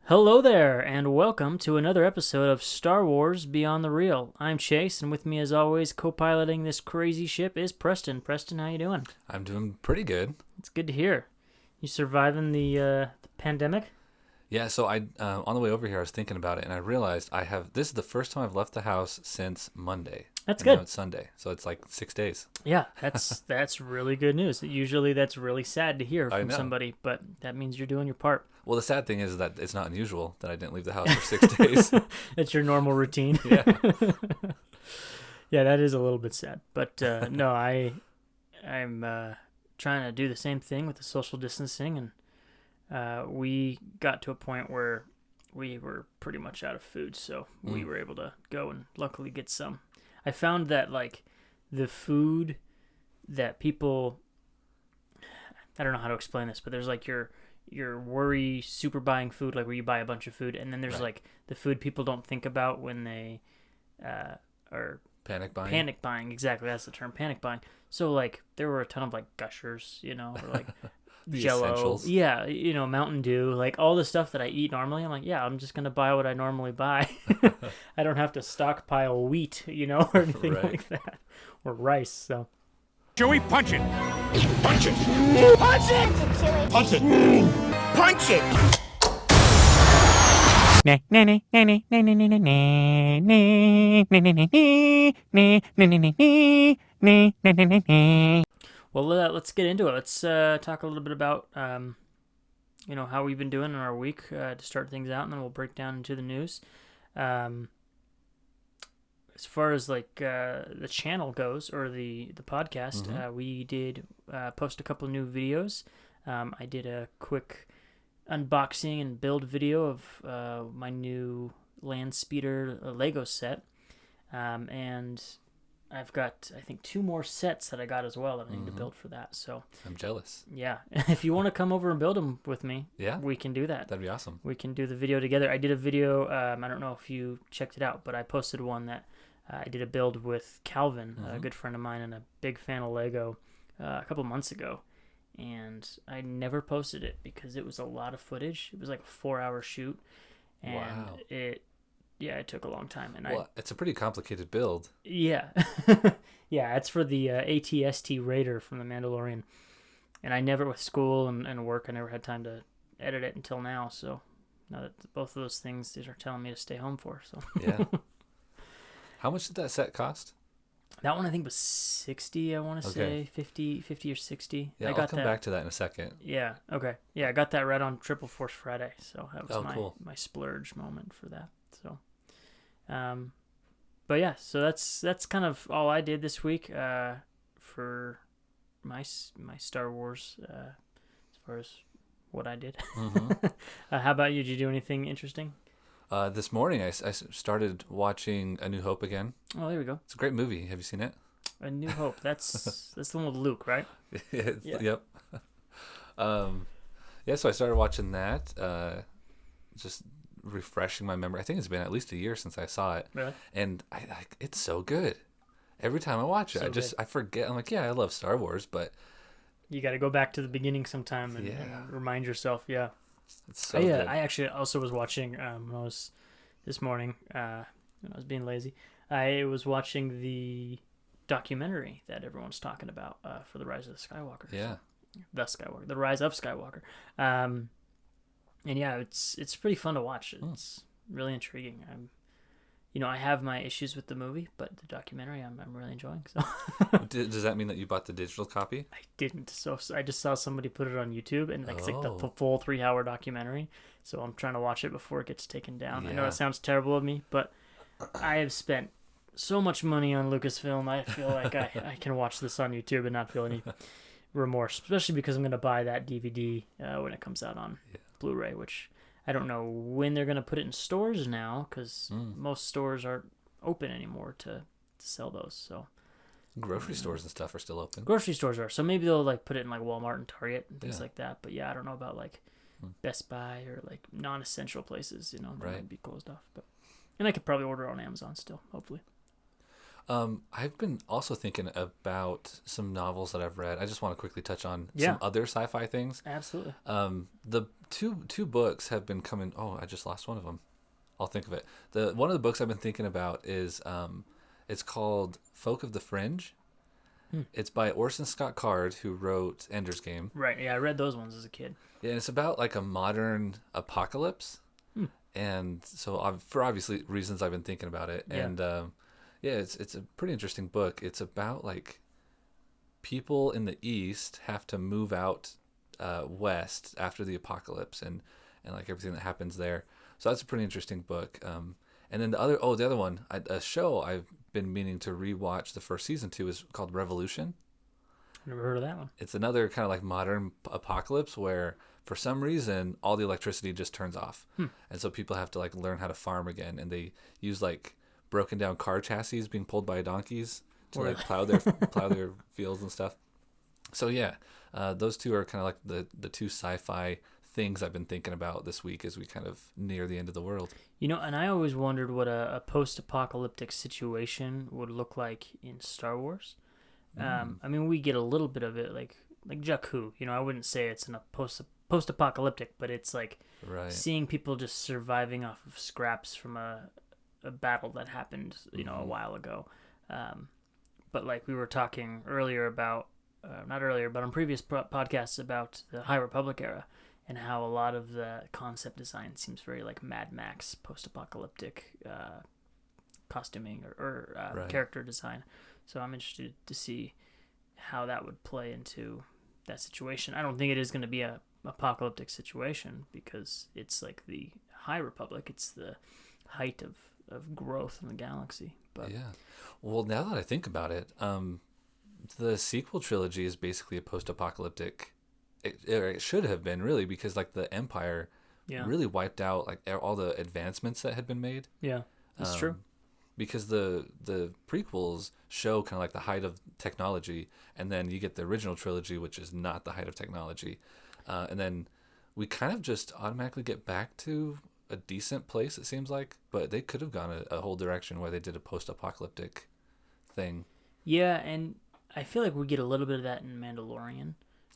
Hello there, and welcome to another episode of Star Wars Beyond the Real. I'm Chase, and with me, as always, co-piloting this crazy ship is Preston. Preston, how you doing? I'm doing pretty good. It's good to hear. You surviving the pandemic? Yeah, so I on the way over here, I was thinking about it, and I realized this is the first time I've left the house since Monday. That's and good. Now it's Sunday, so it's like 6 days. Yeah, that's really good news. Usually, that's really sad to hear I from know. somebody, but that means you're doing your part. Well, the sad thing is that it's not unusual that I didn't leave the house for 6 days. It's your normal routine. Yeah. Yeah, that is a little bit sad, but no, I'm trying to do the same thing with the social distancing, and we got to a point where we were pretty much out of food, so we were able to go and luckily get some. I found that like the food that people, I don't know how to explain this, but there's like your worry super buying food, like where you buy a bunch of food, and then there's like the food people don't think about when they are Panic buying. Panic buying, exactly. That's the term, panic buying. So like there were a ton of like Gushers, or like Jello, essentials. yeah, Mountain Dew, like all the stuff that I eat normally. I'm like, yeah, I'm just gonna buy what I normally buy. I don't have to stockpile wheat, or anything like that, or rice. So Chewie, punch it! Punch it! Punch it! Punch it! Punch it! well, let's get into it. Let's talk a little bit about how we've been doing in our week to start things out, and then we'll break down into the news. As far as like the channel goes, or the podcast, we did post a couple of new videos. I did a quick unboxing and build video of my new Land Speeder Lego set, and I've got, I think, 2 more sets that I got as well that I need to build for that. So I'm jealous. yeah, if you want to come over and build them with me, Yeah, we can do that. that'd be awesome. We can do the video together. I did a video, I don't know if you checked it out, but I posted one that I did a build with Calvin, a good friend of mine and a big fan of Lego, a couple months ago. And I never posted it because it was a lot of footage. It was like a 4-hour shoot. And Wow. it took a long time. And It's a pretty complicated build. yeah. Yeah, it's for the AT-ST Raider from The Mandalorian. And I never, with school and work, I never had time to edit it until now. So now that both of those things, these are telling me to stay home for. So Yeah. How much did that set cost? that one I think was 60, I want to Okay. say 50 or 60. Yeah, I I'll got come that. back to that in a second. Yeah, okay. Yeah, I got that right on Triple Force Friday, so that was Cool. my splurge moment for that. So but yeah, so that's kind of all I did this week for my Star Wars as far as what I did. How about you? Did you do anything interesting? This morning, I started watching A New Hope again. Oh, there we go. It's a great movie. Have you seen it? A New Hope. That's the one with Luke, right? Yeah. Yep. Yeah, so I started watching that, just refreshing my memory. I think it's been at least a year since I saw it. Really? And it's so good. Every time I watch it, So I forget. I'm like, yeah, I love Star Wars, but You got to go back to the beginning sometime and remind yourself. Yeah. it's so good. I actually also was watching when I was this morning when I was being lazy. I was watching the documentary that everyone's talking about for the Rise of the Skywalker. Yeah. The Rise of Skywalker. And yeah, it's pretty fun to watch. It's really intriguing. I have my issues with the movie, but the documentary I'm really enjoying. So Does that mean that you bought the digital copy? I didn't. So I just saw somebody put it on YouTube, and it's like the Oh. full 3-hour documentary. So I'm trying to watch it before it gets taken down. I know Yeah. it sounds terrible of me, but I have spent so much money on Lucasfilm. I feel like I can watch this on YouTube and not feel any remorse, especially because I'm going to buy that DVD when it comes out on Blu-ray, which I don't know when they're going to put it in stores now, because most stores aren't open anymore to sell those. So Grocery stores and stuff are still open. grocery stores are, so maybe they'll like put it in like Walmart and Target and things Yeah. like that. But yeah, I don't know about like Best Buy or like non-essential places. They Right. might be closed off. And I could probably order on Amazon still, hopefully. I've been also thinking about some novels that I've read. I just want to quickly touch on Yeah. some other sci-fi things. Absolutely. The two books have been coming. Oh, I just lost one of them. I'll think of it. The one of the books I've been thinking about is it's called Folk of the Fringe. It's by Orson Scott Card, who wrote Ender's Game. Right. Yeah, I read those ones as a kid. Yeah, and it's about like a modern apocalypse. And so for obviously reasons I've been thinking about it. Yeah. And yeah, it's a pretty interesting book. It's about like people in the East have to move out west after the apocalypse and like everything that happens there. So that's a pretty interesting book. And then the other one, a show I've been meaning to rewatch the first season to is called Revolution. Never heard of that one. It's another kind of like modern apocalypse where for some reason all the electricity just turns off. And so people have to like learn how to farm again, and they use like broken down car chassis being pulled by donkeys to like plow their fields and stuff. So yeah, those two are kind of like the two sci-fi things I've been thinking about this week as we kind of near the end of the world. You know, and I always wondered what a post-apocalyptic situation would look like in Star Wars. I mean, we get a little bit of it, like Jakku. You know, I wouldn't say it's in a post-apocalyptic, but it's like seeing people just surviving off of scraps from a battle that happened, you know, a while ago. But like we were talking earlier about, not earlier, but on previous podcasts about the High Republic era, and how a lot of the concept design seems very like Mad Max post-apocalyptic costuming or character design. So I'm interested to see how that would play into that situation. I don't think it is going to be a apocalyptic situation because it's like the High Republic. It's the height of growth in the galaxy. But yeah. Well, now that I think about it, the sequel trilogy is basically a post-apocalyptic. It should have been really, because like the Empire really wiped out like all the advancements that had been made. Yeah, that's true. Because the prequels show kind of like the height of technology, and then you get the original trilogy, which is not the height of technology, and then we kind of just automatically get back to a decent place, it seems like. But they could have gone a whole direction where they did a post-apocalyptic thing. Yeah, and I feel like we get a little bit of that in Mandalorian.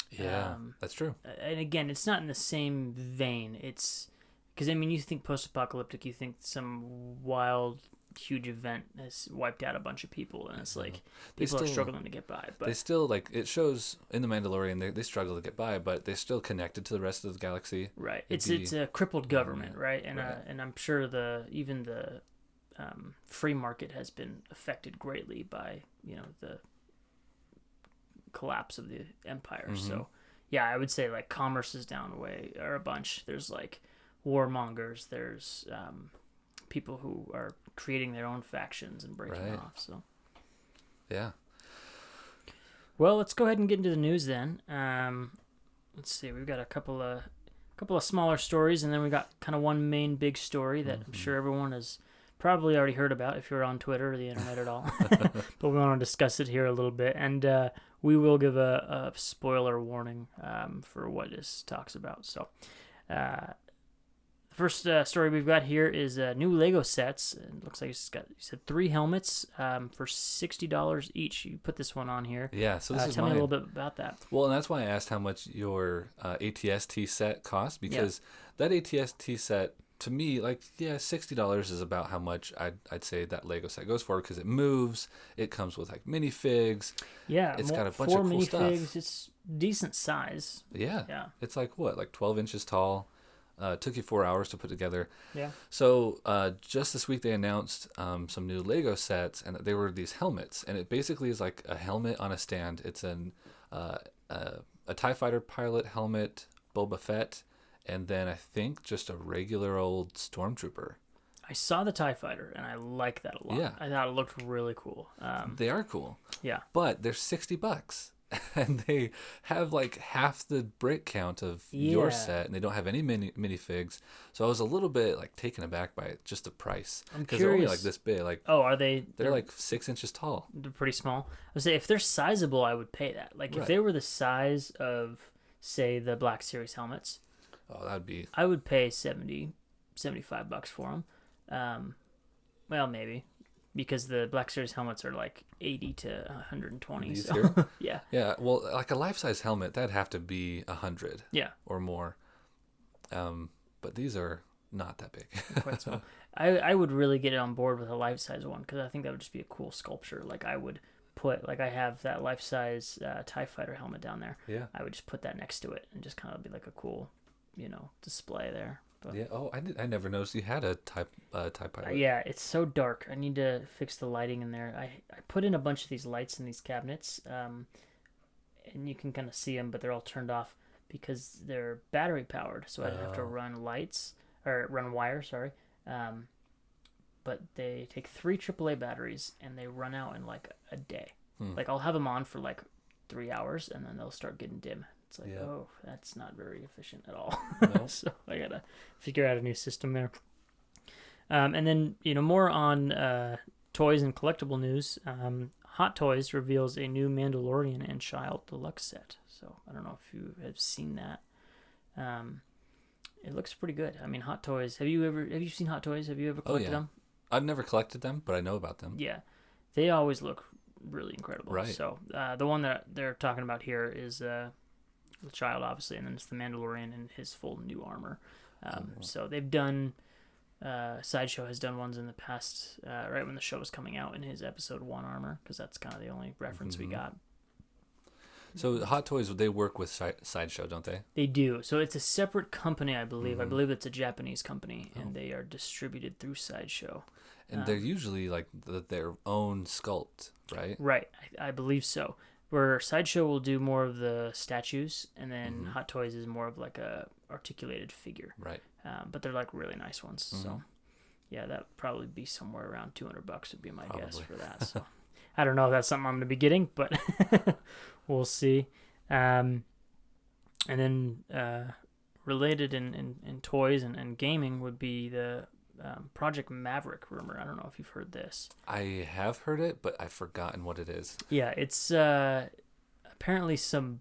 Yeah, that's true. And again, it's not in the same vein. It's because I mean, you think post-apocalyptic, you think some wild, huge event has wiped out a bunch of people, and it's like people are struggling to get by. But they still, like, it shows in the Mandalorian they struggle to get by, but they're still connected to the rest of the galaxy. Right. It's a crippled government, right? And and I'm sure even the free market has been affected greatly by the collapse of the empire. So yeah, I would say like commerce is down a bunch. There's like warmongers. There's people who are creating their own factions and breaking off. So yeah. Well, let's go ahead and get into the news then. Let's see. We've got a couple of smaller stories, and then we got kind of one main big story that I'm sure everyone has probably already heard about if you're on Twitter or the internet at all. But we want to discuss it here a little bit, and we will give a spoiler warning for what this talks about. So the first story we've got here is new Lego sets. It looks like you said 3 helmets for $60 each. You put this one on here. Yeah, so this is tell me a mine. little bit about that. Well, and that's why I asked how much your ATST set cost, because that ATST set, to me, like, yeah, $60 is about how much I'd say that Lego set goes for, because it moves, it comes with like minifigs. Yeah, it's got a bunch 4 of cool minifigs. stuff. It's decent size. Yeah. It's like what, like 12 inches tall. Took you 4 hours to put together. Yeah. So just this week they announced some new Lego sets, and they were these helmets, and it basically is like a helmet on a stand. It's a TIE fighter pilot helmet, Boba Fett, and then I think just a regular old stormtrooper. I saw the TIE fighter, and I like that a lot. Yeah. I thought it looked really cool. They are cool. Yeah. But they're $60. And they have like half the brick count of your set, and they don't have any minifigs. So I was a little bit like taken aback by just the price, because they're only like this big. Like, oh, are they? They're like 6 inches tall. They're pretty small. I would say if they're sizable, I would pay that. Like if they were the size of, say, the Black Series helmets, I would pay $75 for them. Well, maybe because the Black Series helmets are like 80 to 120. These So here? yeah, Yeah, well, like a life-size helmet, that'd have to be 100 yeah, or more. But these are not that big. quite small. I would really get on board with a life size one because I think that would just be a cool sculpture. Like I would put, like I have that life size TIE fighter helmet down there. Yeah. I would just put that next to it and just kind of be like a cool, display there. But, Yeah. Oh, I never noticed you had a TIE pilot. yeah, it's so dark. I need to fix the lighting in there. I put in a bunch of these lights in these cabinets, and you can kind of see them, but they're all turned off because they're battery powered. So I'd have to run wire, sorry. But they take 3 AAA batteries and they run out in like a day. Like I'll have them on for like 3 hours and then they'll start getting dim. It's like, oh, that's not very efficient at all. No. So I gotta figure out a new system there. And then, more on toys and collectible news. Hot Toys reveals a new Mandalorian and Child Deluxe set. So I don't know if you have seen that. It looks pretty good. I mean, Hot Toys. Have you seen Hot Toys? Have you ever collected them? I've never collected them, but I know about them. Yeah, they always look really incredible. Right. So the one that they're talking about here is the Child, obviously, and then it's the Mandalorian in his full new armor. So they've done. Sideshow has done ones in the past, right when the show was coming out, in his episode 1 armor, because that's kind of the only reference we got. So Hot Toys, they work with Sideshow, don't they? They do. So it's a separate company, I believe. I believe it's a Japanese company, and they are distributed through Sideshow. And they're usually like their own sculpt, right? Right. I believe so. Where Sideshow will do more of the statues, and then Hot Toys is more of like a articulated figure. Right. But they're like really nice ones. So yeah, that'd probably be somewhere around $200 would be my guess for that. So I don't know if that's something I'm going to be getting, but we'll see. And then related in toys and gaming would be the Project Maverick rumor. I don't know if you've heard this. I have heard it, but I've forgotten what it is. Yeah, it's apparently some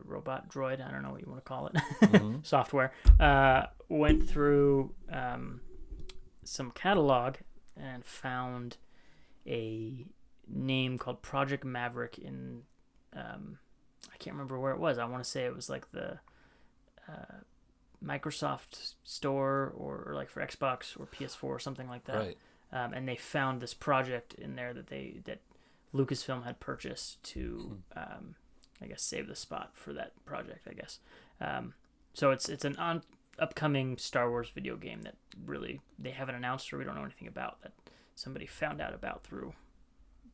robot droid, I don't know what you want to call it, software, went through some catalog and found a name called Project Maverick in, I can't remember where it was. I want to say it was like the Microsoft store or like for Xbox or PS4 or something like that. Right. And they found this project in there that Lucasfilm had purchased to, I guess, save the spot for that project, I guess. So it's an upcoming Star Wars video game that really they haven't announced or we don't know anything about, that somebody found out about through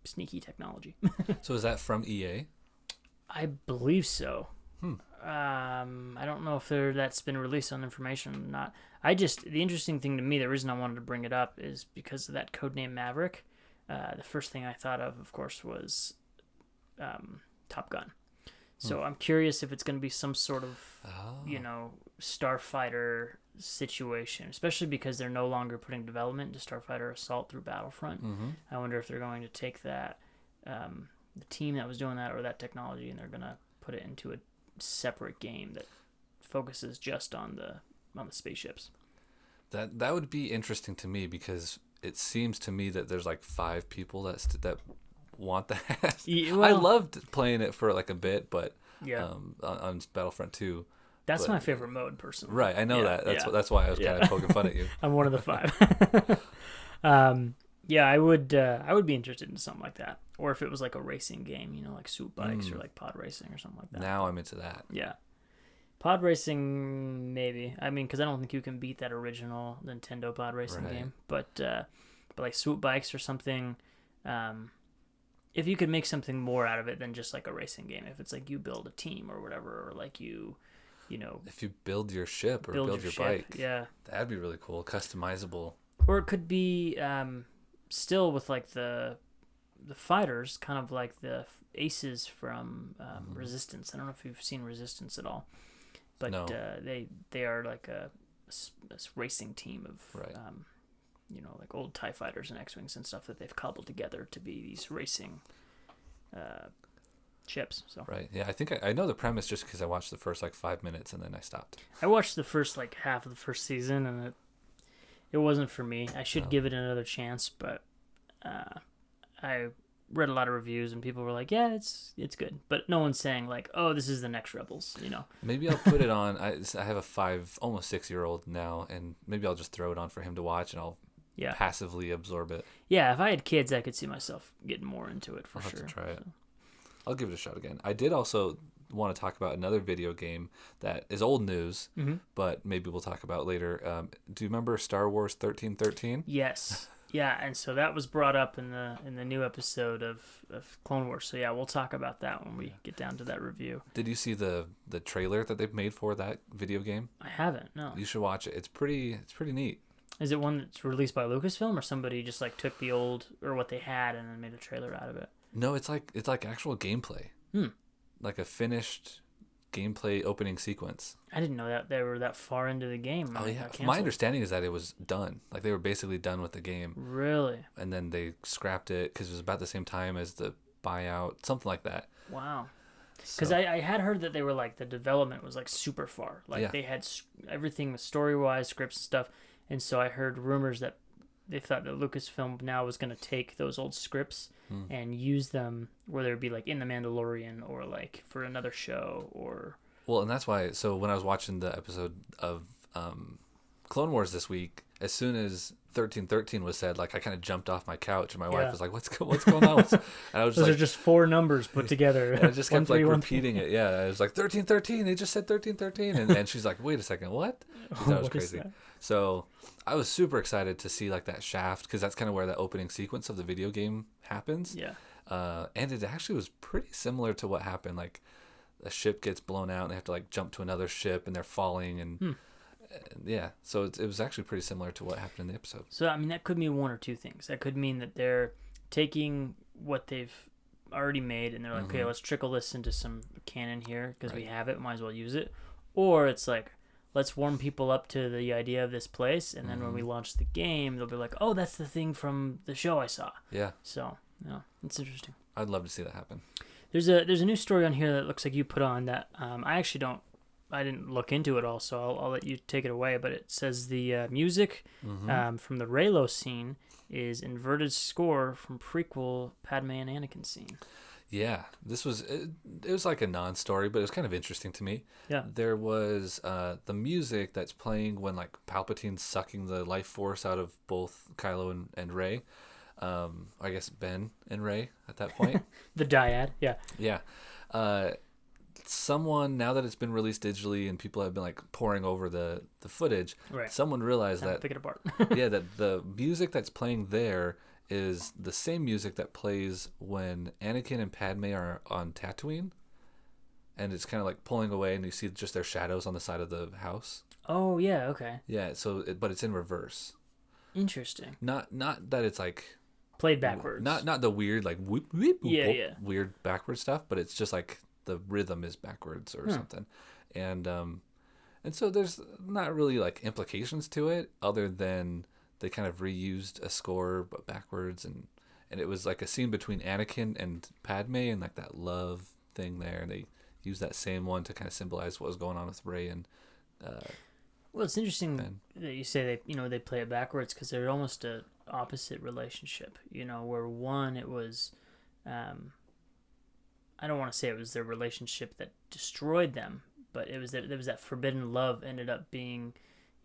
sneaky technology. So is that from EA? I believe so. I don't know if that's been released on information or not. The interesting thing to me, the reason I wanted to bring it up is because of that codename Maverick. The first thing I thought of course, was Top Gun. So I'm curious if it's going to be some sort of, starfighter situation, especially because they're no longer putting development into Starfighter Assault through Battlefront. I wonder if they're going to take that, the team that was doing that or that technology, and they're going to put it into a separate game that focuses just on the spaceships. That would be interesting to me, because it seems to me that there's like 5 people that want that. Yeah, well, I loved playing it for like a bit, but yeah, on Battlefront 2. That's my favorite mode, personally. Right, I know that. That's why I was kind of poking fun at you. I'm one of the 5. Yeah, I would be interested in something like that, or if it was like a racing game, like Swoop Bikes or like pod racing or something like that. Now I'm into that. Yeah, pod racing maybe. I mean, because I don't think you can beat that original Nintendo pod racing game, but like Swoop Bikes or something. If you could make something more out of it than just like a racing game, if it's like you build a team or whatever, or like if you build your ship or build your bike, yeah, that'd be really cool, customizable. Or it could be still with like the fighters, kind of like the aces from Resistance. I don't know if you've seen Resistance at all, but no. They are like a racing team of like old TIE fighters and X-wings and stuff that they've cobbled together to be these racing ships. So right, yeah, I think I know the premise just because I watched the first like 5 minutes and then I stopped. I watched the first like half of the first season, and it wasn't for me. I should No. give it another chance, but I read a lot of reviews and people were like, yeah, it's good, but no one's saying like, oh, this is the next Rebels, you know. Maybe I'll put it on. I have a almost 6-year-old now, and maybe I'll just throw it on for him to watch, and I'll passively absorb it. Yeah, if I had kids, I could see myself getting more into it for I'll sure. have to try it. So. I'll give it a shot again. I did also want to talk about another video game that is old news, but maybe we'll talk about later. Do you remember Star Wars 1313? Yes. Yeah, and so that was brought up in the new episode of Clone Wars. So yeah, we'll talk about that when we get down to that review. Did you see the trailer that they've made for that video game? I haven't. No. You should watch it. It's pretty neat. Is it one that's released by Lucasfilm, or somebody just like took the old or what they had and then made a trailer out of it? No, it's like actual gameplay. Like a finished gameplay opening sequence. I didn't know that they were that far into the game. Oh yeah, my understanding is that it was done. Like they were basically done with the game. Really? And then they scrapped it because it was about the same time as the buyout, something like that. Wow. Because I had heard that they were like the development was like super far. Like they had everything story wise, scripts and stuff. And so I heard rumors that they thought that Lucasfilm now was going to take those old scripts and use them, whether it be like in The Mandalorian or like for another show or. Well, and that's why. So when I was watching the episode of Clone Wars this week, as soon as 1313 was said, like I kind of jumped off my couch, and my wife was like, "What's going on?" And I was just those like, are just four numbers put together. And I just kept like repeating it. Yeah, I was like 1313. They just said 1313, and she's like, "Wait a second, what?" That was crazy. So I was super excited to see like that shaft because that's kind of where the opening sequence of the video game happens. Yeah. And it actually was pretty similar to what happened. Like a ship gets blown out and they have to like jump to another ship and they're falling and yeah. So it was actually pretty similar to what happened in the episode. So I mean that could mean one or two things. That could mean that they're taking what they've already made and they're like, okay, let's trickle this into some canon here because we have it, might as well use it. Or it's like, let's warm people up to the idea of this place, and then when we launch the game, they'll be like, oh, that's the thing from the show I saw. Yeah. So, yeah, it's interesting. I'd love to see that happen. There's a new story on here that looks like you put on that I didn't look into it all, so I'll let you take it away, but it says the music from the Reylo scene is inverted score from prequel Padme and Anakin scene. Yeah, this was it was like a non-story, but it was kind of interesting to me. Yeah. There was the music that's playing when like Palpatine's sucking the life force out of both Kylo and Rey. I guess Ben and Rey at that point. The dyad, yeah. Yeah. Someone, now that it's been released digitally and people have been like poring over the footage, someone realized that pick it apart. yeah, that the music that's playing there is the same music that plays when Anakin and Padme are on Tatooine, and it's kind of like pulling away, and you see just their shadows on the side of the house. Oh yeah, okay. Yeah, so but it's in reverse. Interesting. Not that it's like played backwards. Not the weird like whoop, whoop, whoop, yeah, whoop, yeah. weird backward stuff, but it's just like the rhythm is backwards or something, and so there's not really like implications to it other than they kind of reused a score but backwards, and it was like a scene between Anakin and Padme and like that love thing there, and they used that same one to kind of symbolize what was going on with Rey and well, it's interesting Ben. that you say they play it backwards because they're almost a opposite relationship, where one it was I don't want to say it was their relationship that destroyed them, but it was that forbidden love ended up being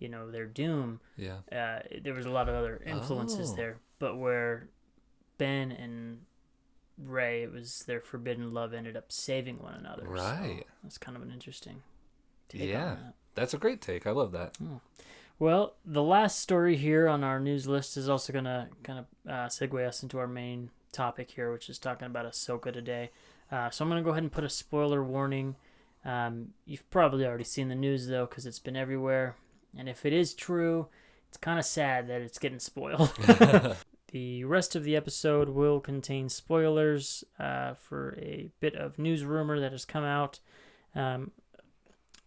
their doom. Yeah. There was a lot of other influences there, but where Ben and Rey, it was their forbidden love ended up saving one another. Right. So that's kind of an interesting take yeah. on that. That's a great take. I love that. Oh. Well, the last story here on our news list is also going to kind of segue us into our main topic here, which is talking about Ahsoka today. So I'm going to go ahead and put a spoiler warning. You've probably already seen the news, though, because it's been everywhere. And if it is true, it's kind of sad that it's getting spoiled. The rest of the episode will contain spoilers for a bit of news rumor that has come out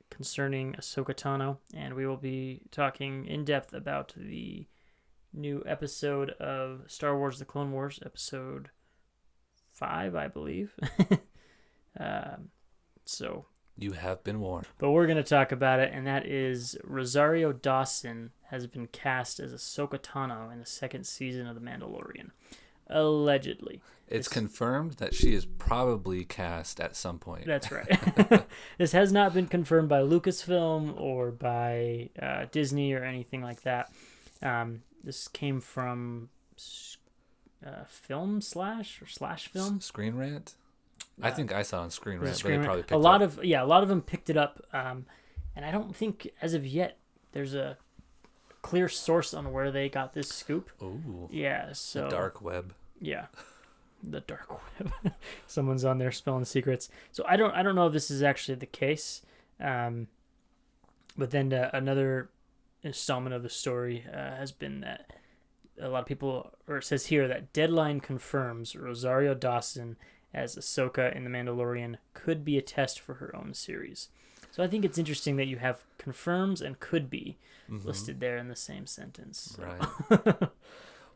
concerning Ahsoka Tano. And we will be talking in depth about the new episode of Star Wars The Clone Wars, episode 5, I believe. So You have been warned. But we're going to talk about it, and that is Rosario Dawson has been cast as Ahsoka Tano in the second season of The Mandalorian. Allegedly. It's confirmed that she is probably cast at some point. That's right. This has not been confirmed by Lucasfilm or by Disney or anything like that. This came from Film Slash or Slash Film. Screen Rant? I think I saw it on Screen Rant, but Screen they probably Rant. picked it up. A lot of them picked it up, and I don't think as of yet there's a clear source on where they got this scoop. Ooh. Yeah, so The dark web. Yeah, the dark web. Someone's on there spilling secrets. So I don't know if this is actually the case. But then another installment of the story has been that a lot of people, or it says here that Deadline confirms Rosario Dawson as Ahsoka in The Mandalorian could be a test for her own series. So I think it's interesting that you have confirms and could be listed there in the same sentence. So. Right.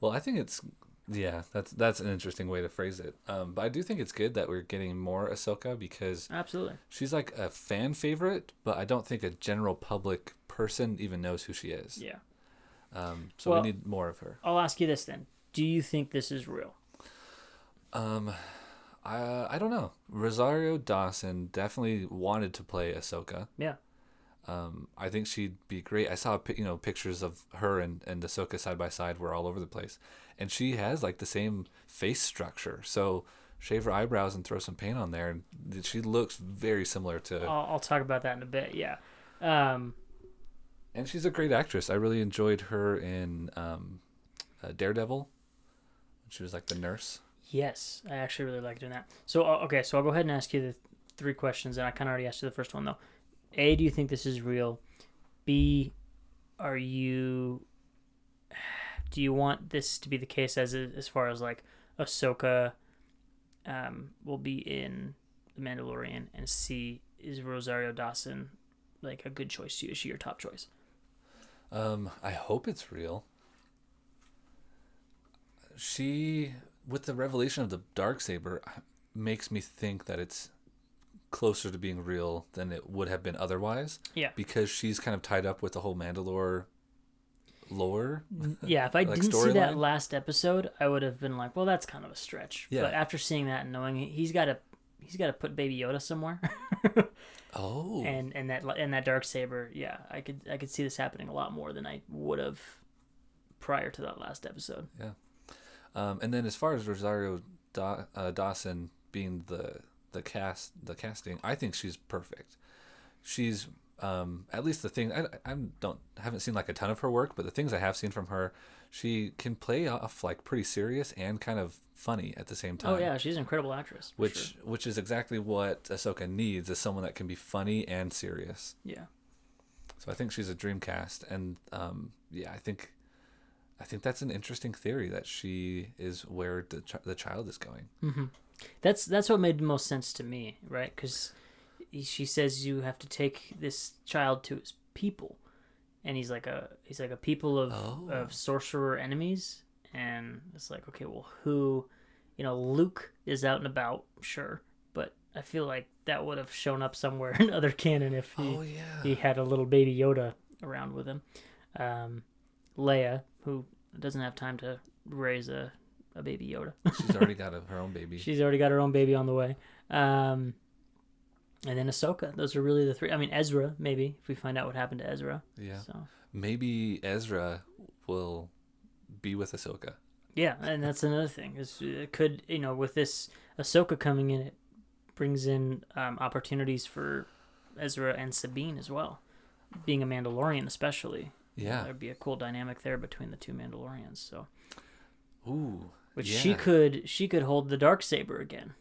Well, I think it's, yeah, that's an interesting way to phrase it. But I do think it's good that we're getting more Ahsoka because Absolutely. she's like a fan favorite, but I don't think a general public person even knows who she is. Yeah. So we need more of her. I'll ask you this then. Do you think this is real? I don't know. Rosario Dawson definitely wanted to play Ahsoka. Yeah. I think she'd be great. I saw pictures of her and Ahsoka side by side were all over the place, and she has like the same face structure. So shave her eyebrows and throw some paint on there, and she looks very similar to. I'll talk about that in a bit. Yeah. And she's a great actress. I really enjoyed her in Daredevil. She was like the nurse. Yes, I actually really liked doing that. So okay, so I'll go ahead and ask you the three questions, and I kind of already asked you the first one though. A, do you think this is real? B, do you want this to be the case as far as like Ahsoka will be in The Mandalorian? And C, is Rosario Dawson like a good choice to you? Is she your top choice? I hope it's real. She, with the revelation of the Darksaber, makes me think that it's closer to being real than it would have been otherwise. Yeah. Because she's kind of tied up with the whole Mandalore lore. Yeah, if I like didn't see that storyline. last episode, I would have been like, well, that's kind of a stretch. Yeah. But after seeing that and knowing he's got to put Baby Yoda somewhere. Oh. And that Darksaber, yeah, I could see this happening a lot more than I would have prior to that last episode. Yeah. And then as far as Rosario Dawson being the casting, I think she's perfect. She's at least the thing I haven't seen like a ton of her work, but the things I have seen from her, she can play off like pretty serious and kind of funny at the same time. Oh yeah, she's an incredible actress. Which is exactly what Ahsoka needs, is someone that can be funny and serious. Yeah. So I think she's a dream cast, and yeah, I think that's an interesting theory that she is where the child is going. Mm-hmm. That's what made the most sense to me, right? Because she says you have to take this child to his people, and he's like a people of sorcerer enemies, and it's like, okay, well, who, Luke is out and about, sure, but I feel like that would have shown up somewhere in other canon if he had a little Baby Yoda around with him. Leia, who doesn't have time to raise a Baby Yoda. She's already got her own baby. She's already got her own baby on the way. And then Ahsoka. Those are really the three. I mean, Ezra, maybe, if we find out what happened to Ezra. Yeah. So. Maybe Ezra will be with Ahsoka. Yeah, and that's another thing. It could, with this Ahsoka coming in, it brings in opportunities for Ezra and Sabine as well. Being a Mandalorian especially. Yeah. There'd be a cool dynamic there between the two Mandalorians. So. Ooh. Which yeah. she could hold the Darksaber again.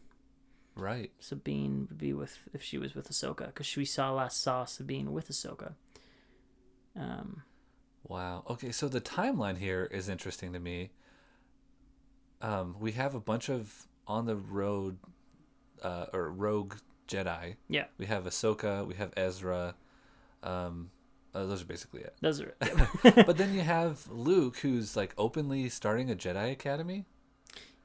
Right. Sabine would be if she was with Ahsoka, because we last saw Sabine with Ahsoka. Wow. Okay, so the timeline here is interesting to me. We have a bunch of on the road or rogue Jedi. Yeah. We have Ahsoka. We have Ezra. Those are basically it. Those are it. But then you have Luke, who's like openly starting a Jedi Academy.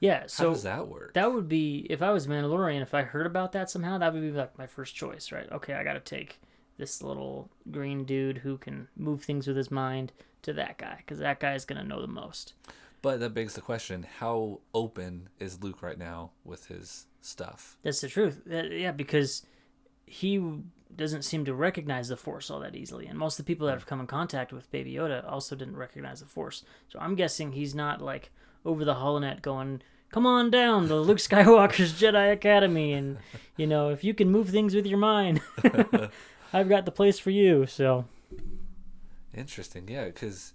Yeah, How so does that work? that would be, if I was Mandalorian, if I heard about that somehow, that would be like my first choice, right? Okay, I got to take this little green dude who can move things with his mind to that guy, because that guy is going to know the most. But that begs the question: how open is Luke right now with his stuff? That's the truth. Yeah, because he doesn't seem to recognize the Force all that easily, and most of the people that have come in contact with Baby Yoda also didn't recognize the Force. So I'm guessing he's not like over the holonet going, "Come on down to Luke Skywalker's Jedi Academy, and if you can move things with your mind, I've got the place for you." So Interesting, yeah, because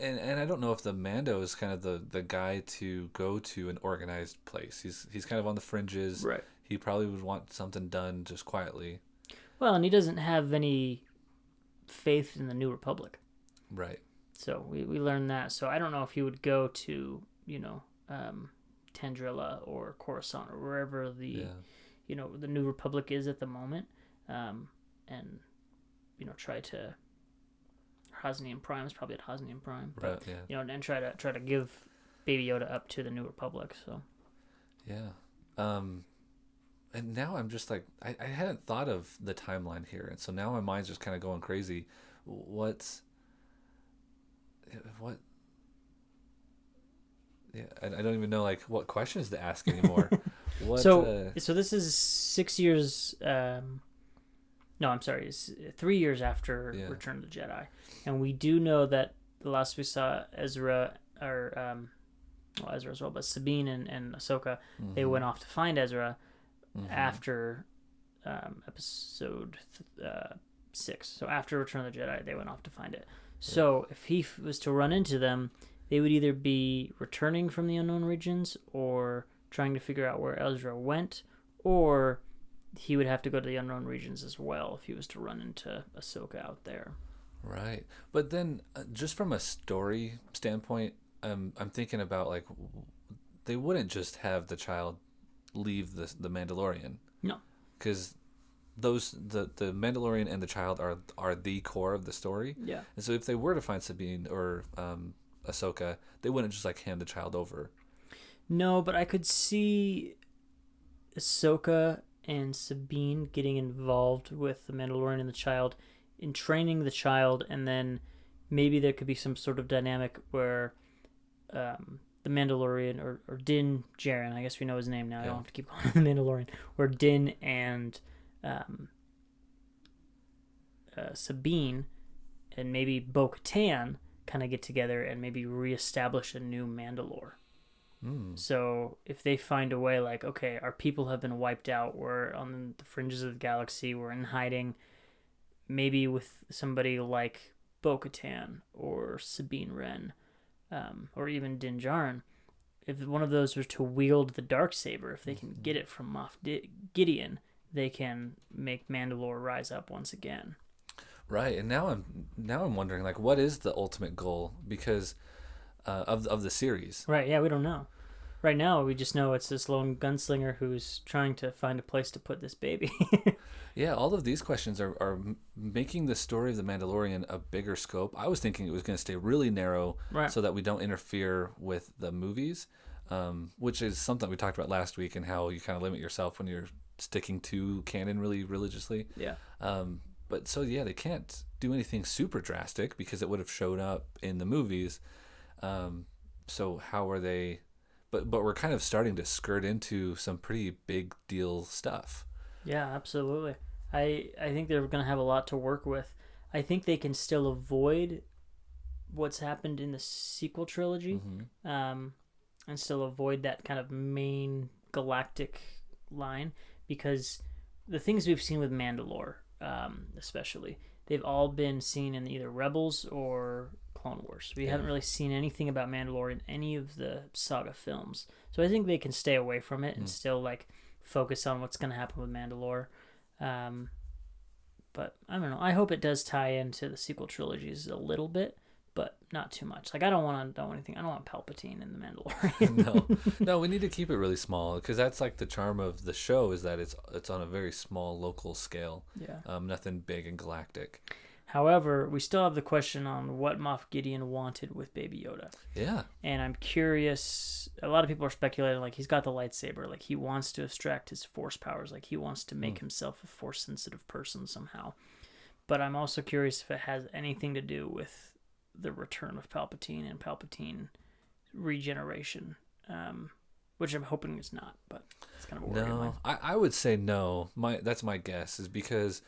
and I don't know if the Mando is kind of the guy to go to an organized place. He's kind of on the fringes. right. He probably would want something done just quietly. Well, and he doesn't have any faith in the New Republic. Right. So we learned that. So I don't know if he would go to, Tandrilla or Coruscant or wherever the New Republic is at the moment, and try to. Hosnian Prime is probably at Hosnian Prime, but Right, yeah. And try to give Baby Yoda up to the New Republic. So Yeah. And now I'm just like, I hadn't thought of the timeline here, and so now my mind's just kind of going crazy. What? Yeah, I don't even know like what questions to ask anymore. What? so this is 6 years. No, I'm sorry. It's 3 years after Return of the Jedi, and we do know that the last we saw Ezra, or Ezra as well, but Sabine and Ahsoka, they went off to find Ezra after episode 6. So after Return of the Jedi, they went off to find it. So if he was to run into them, they would either be returning from the unknown regions or trying to figure out where Ezra went, or he would have to go to the unknown regions as well if he was to run into Ahsoka out there. Right. But then just from a story standpoint, I'm thinking about like they wouldn't just have the child leave the Mandalorian. No. Because the Mandalorian and the child are the core of the story. Yeah. And so if they were to find Sabine or Ahsoka, they wouldn't just like hand the child over. No, but I could see Ahsoka and Sabine getting involved with the Mandalorian and the child in training the child, and then maybe there could be some sort of dynamic where the Mandalorian or Din Djarin, I guess we know his name now, I don't have to keep calling him the Mandalorian, where Din and Sabine and maybe Bo-Katan kind of get together and maybe reestablish a new Mandalore. So if they find a way like, okay, our people have been wiped out, we're on the fringes of the galaxy, we're in hiding, maybe with somebody like Bo-Katan or Sabine Wren, or even Din Djarin, if one of those were to wield the Darksaber, if they can get it from Moff Gideon, they can make Mandalore rise up once again. Right. And now I'm wondering like what is the ultimate goal because of the series? Right, yeah, we don't know. Right now, we just know it's this lone gunslinger who's trying to find a place to put this baby. Yeah, all of these questions are making the story of the Mandalorian a bigger scope. I was thinking it was going to stay really narrow so that we don't interfere with the movies, which is something we talked about last week and how you kind of limit yourself when you're sticking to canon really religiously. Yeah. But so, yeah, they can't do anything super drastic because it would have shown up in the movies. So how are they... But we're kind of starting to skirt into some pretty big deal stuff. Yeah, absolutely. I think they're going to have a lot to work with. I think they can still avoid what's happened in the sequel trilogy, and still avoid that kind of main galactic line, because the things we've seen with Mandalore, especially, they've all been seen in either Rebels or Clone Wars. We haven't really seen anything about Mandalore in any of the saga films. So I think they can stay away from it and still like focus on what's going to happen with Mandalore. But I don't know. I hope it does tie into the sequel trilogies a little bit, but not too much. Like I don't want anything. I don't want Palpatine in the Mandalorian. No, we need to keep it really small because that's like the charm of the show is that it's on a very small local scale. Yeah. Nothing big and galactic. However, we still have the question on what Moff Gideon wanted with Baby Yoda. Yeah. And I'm curious, a lot of people are speculating, like, he's got the lightsaber, like, he wants to extract his Force powers, like, he wants to make himself a Force-sensitive person somehow. But I'm also curious if it has anything to do with the return of Palpatine and Palpatine regeneration, which I'm hoping is not, but it's kind of a worry of mine. I would say no. That's my guess, is because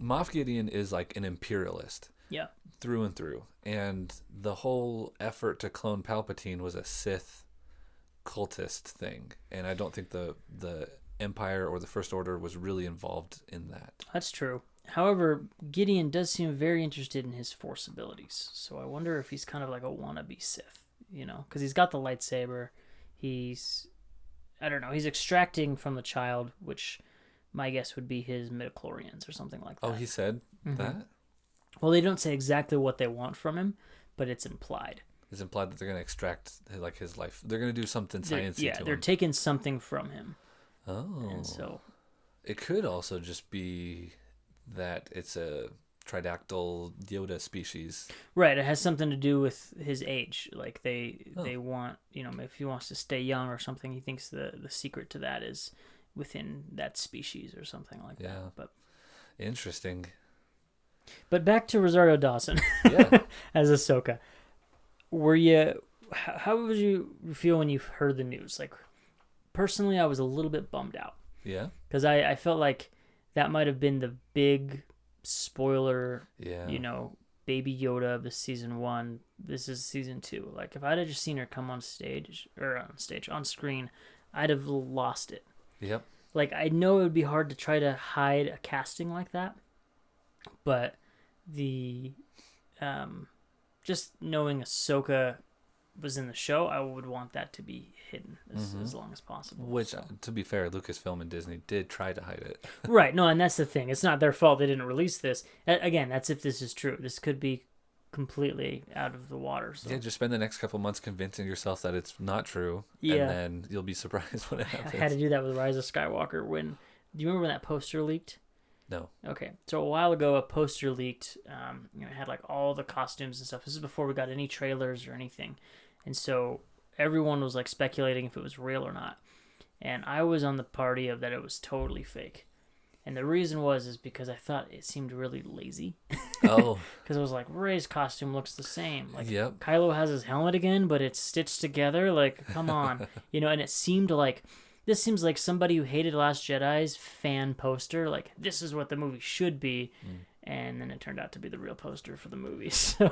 Moff Gideon is like an imperialist. Yeah. Through and through. And the whole effort to clone Palpatine was a Sith cultist thing. And I don't think the Empire or the First Order was really involved in that. That's true. However, Gideon does seem very interested in his Force abilities. So I wonder if he's kind of like a wannabe Sith, you know? Because he's got the lightsaber. He's extracting from the child, which my guess would be his midichlorians or something like that. Oh, he said that? Well, they don't say exactly what they want from him, but it's implied. It's implied that they're going to extract his life. They're going to do something sciencey to him. They're taking something from him. Oh. And so it could also just be that it's a tridactyl Yoda species. Right, it has something to do with his age. Like they want, if he wants to stay young or something, he thinks the secret to that is within that species or something like that. But interesting. But back to Rosario Dawson as Ahsoka. How would you feel when you heard the news? Like, personally, I was a little bit bummed out. Yeah. Because I felt like that might have been the big spoiler, Baby Yoda of the season 1. This is season 2. Like, if I'd have just seen her come on screen, I'd have lost it. Yep. Like, I know it would be hard to try to hide a casting like that, but just knowing Ahsoka was in the show, I would want that to be hidden as long as possible. Which, to be fair, Lucasfilm and Disney did try to hide it. Right. No, and that's the thing. It's not their fault they didn't release this. Again, that's if this is true. This could be completely out of the water. So. Yeah, just spend the next couple months convincing yourself that it's not true, and then you'll be surprised when it happens. I had to do that with Rise of Skywalker. Do you remember when that poster leaked? No. Okay, so a while ago, a poster leaked. It had like all the costumes and stuff. This is before we got any trailers or anything, and so everyone was like speculating if it was real or not. And I was on the party of that it was totally fake. And the reason is because I thought it seemed really lazy. Oh. Because I was like, Rey's costume looks the same. Like, yep. Kylo has his helmet again, but it's stitched together. Like, come on. And it seemed like, this seems like somebody who hated Last Jedi's fan poster. Like, this is what the movie should be. And then it turned out to be the real poster for the movie. So.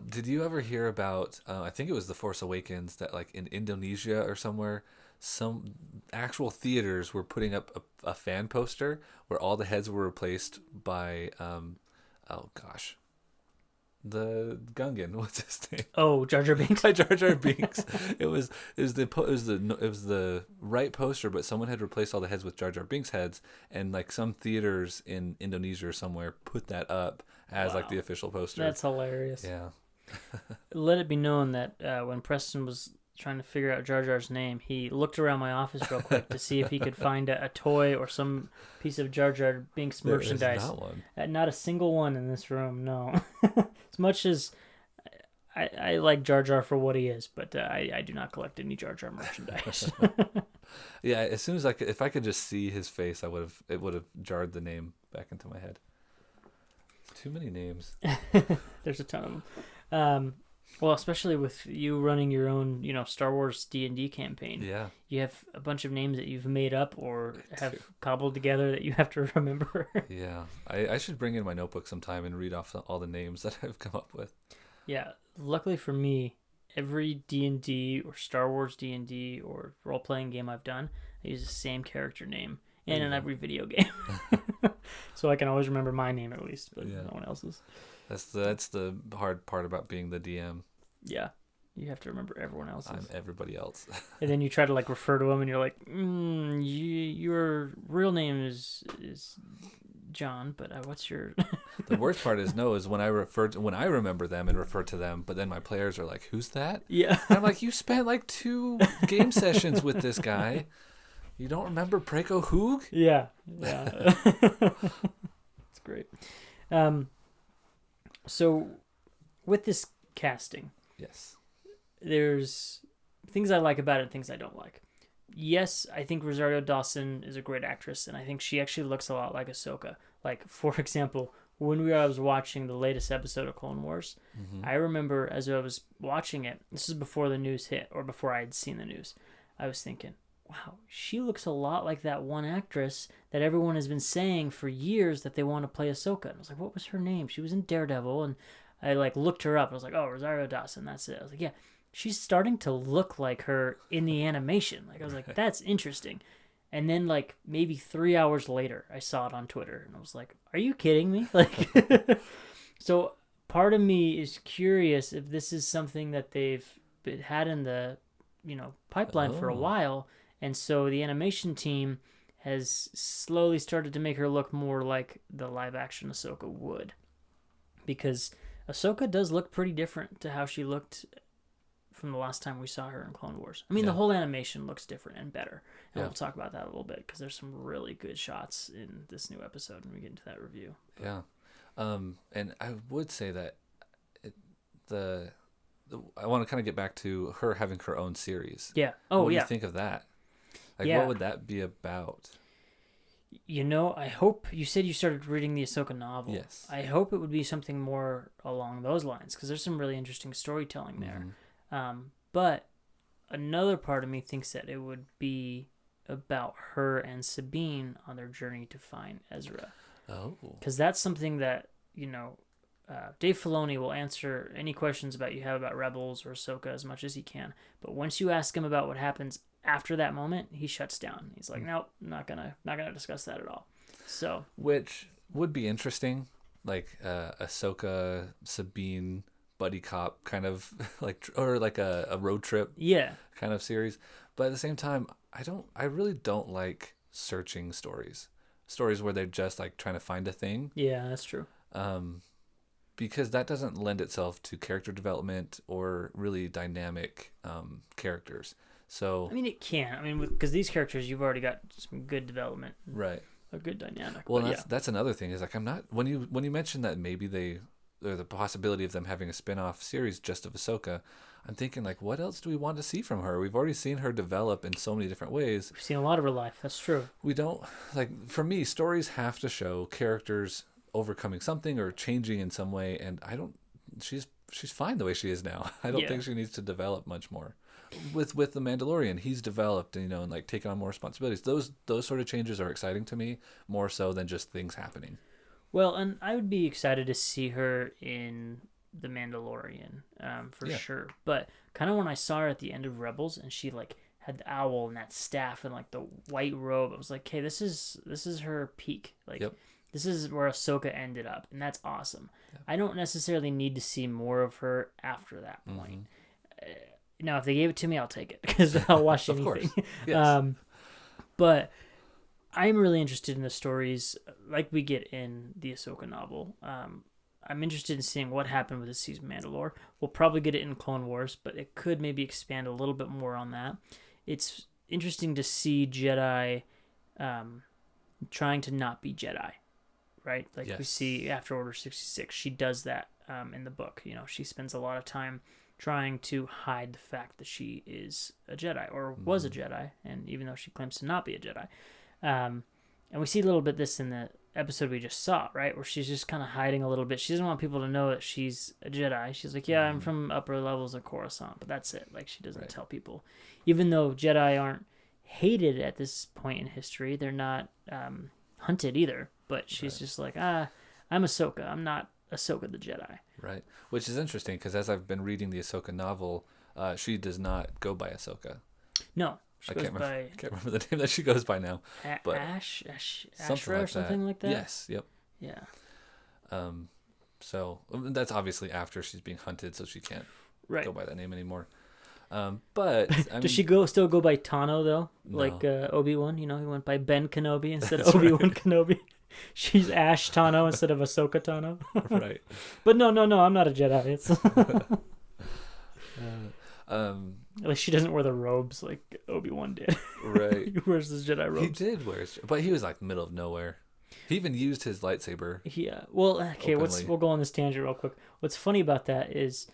Did you ever hear about, I think it was The Force Awakens, that like in Indonesia or somewhere, some actual theaters were putting up a fan poster where all the heads were replaced by the Gungan, what's his name? Oh, Jar Jar Binks. By Jar Jar Binks. it was the right poster, but someone had replaced all the heads with Jar Jar Binks heads, and like some theaters in Indonesia or somewhere put that up as like the official poster. That's hilarious. Yeah. Let it be known that when Preston was trying to figure out Jar Jar's name, he looked around my office real quick to see if he could find a toy or some piece of Jar Jar Binks merchandise. There is not one. Not a single one in this room, no. As much as I like Jar Jar for what he is, but I do not collect any Jar Jar merchandise. Yeah, as soon as if I could just see his face, it would have jarred the name back into my head. Too many names. There's a ton of them. Well, especially with you running your own, Star Wars D&D campaign. Yeah. You have a bunch of names that you've made up or have cobbled together that you have to remember. Yeah. I should bring in my notebook sometime and read off all the names that I've come up with. Yeah. Luckily for me, every D&D or Star Wars D&D or role-playing game I've done, I use the same character name in every video game. So I can always remember my name at least, but no one else's. That's the hard part about being the DM. Yeah, you have to remember everyone else's. I'm everybody else. And then you try to refer to them, and you're like, your real name is John, but what's your? The worst part is when I remember them and refer to them, but then my players are like, "Who's that?" Yeah, and I'm like, "You spent 2 game sessions with this guy. You don't remember Preco Hoog?" Yeah. It's great. So, with this casting, Yes. there's things I like about it and things I don't like. Yes, I think Rosario Dawson is a great actress, and I think she actually looks a lot like Ahsoka. Like, for example, when I was watching the latest episode of Clone Wars, I remember as I was watching it, this is before the news hit, or before I had seen the news, I was thinking, wow, she looks a lot like that one actress that everyone has been saying for years that they want to play Ahsoka. And I was like, what was her name? She was in Daredevil, and I like looked her up. I was like, oh, Rosario Dawson, that's it. I was like, yeah, she's starting to look like her in the animation. Like, I was like, that's interesting. And then like maybe 3 hours later, I saw it on Twitter, and I was like, are you kidding me? Like, so part of me is curious if this is something that they've had in the, pipeline for a while. And so the animation team has slowly started to make her look more like the live action Ahsoka would. Because Ahsoka does look pretty different to how she looked from the last time we saw her in Clone Wars. I mean, the whole animation looks different and better. And we'll talk about that a little bit because there's some really good shots in this new episode when we get into that review. Yeah. And I would say that I want to kind of get back to her having her own series. Yeah. Oh, what yeah. do you think of that? Like, Yeah. what would that be about? I hope you said you started reading the Ahsoka novel. Yes. I hope it would be something more along those lines because there's some really interesting storytelling there. But another part of me thinks that it would be about her and Sabine on their journey to find Ezra. Oh. Because that's something that, Dave Filoni will answer any questions you have about Rebels or Ahsoka as much as he can. But once you ask him about what happens after that moment, he shuts down. He's like, nope, not gonna discuss that at all. So, which would be interesting, like Ahsoka, Sabine, buddy cop kind of or like a road trip kind of series. But at the same time, I really don't like searching stories where they're just like trying to find a thing. Yeah, that's true. Because that doesn't lend itself to character development or really dynamic characters. So I mean, it can. I mean, because these characters, you've already got some good development, right? A good dynamic. Well, that's another thing is like I'm not when you mentioned that maybe or the possibility of them having a spin-off series just of Ahsoka, I'm thinking like, what else do we want to see from her? We've already seen her develop in so many different ways. We've seen a lot of her life. That's true. We don't for me, stories have to show characters overcoming something or changing in some way, and she's fine the way she is now. I don't think she needs to develop much more. With the Mandalorian, he's developed and like taken on more responsibilities. Those sort of changes are exciting to me more so than just things happening. Well, and I would be excited to see her in the Mandalorian, for sure. But kind of when I saw her at the end of Rebels and she like had the owl and that staff and like the white robe, I was like, "Okay, this is her peak. Like, this is where Ahsoka ended up, and that's awesome." Yep. I don't necessarily need to see more of her after that point. Now, if they gave it to me, I'll take it because I'll watch anything. Of course. Yes. But I'm really interested in the stories like we get in the Ahsoka novel. I'm interested in seeing what happened with the Seas of Mandalore. We'll probably get it in Clone Wars, but it could maybe expand a little bit more on that. It's interesting to see Jedi trying to not be Jedi, right? Like we see after Order 66, she does that in the book. She spends a lot of time trying to hide the fact that she is a Jedi or was a Jedi, and even though she claims to not be a Jedi. And we see a little bit this in the episode we just saw, right? Where she's just kind of hiding a little bit. She doesn't want people to know that she's a Jedi. She's like, yeah, I'm from upper levels of Coruscant, but that's it. Like, she doesn't tell people. Even though Jedi aren't hated at this point in history, they're not hunted either. But she's just like, I'm Ahsoka. I'm not Ahsoka the Jedi. Right. Which is interesting because as I've been reading the Ahsoka novel, she does not go by Ahsoka. No. I can't remember the name that she goes by now. But something like that. Yes. Yep. Yeah. So that's obviously after she's being hunted, so she can't go by that name anymore. But does she still go by Tano though? No. Like Obi-Wan, he went by Ben Kenobi instead of Obi-Wan Kenobi. She's Ash Tano instead of Ahsoka Tano. Right. But no, I'm not a Jedi. It's at least she doesn't wear the robes like Obi-Wan did. Right. He wears his Jedi robes. He did wear but he was like middle of nowhere. He even used his lightsaber. Yeah. Well, okay. Openly. We'll go on this tangent real quick. What's funny about that is,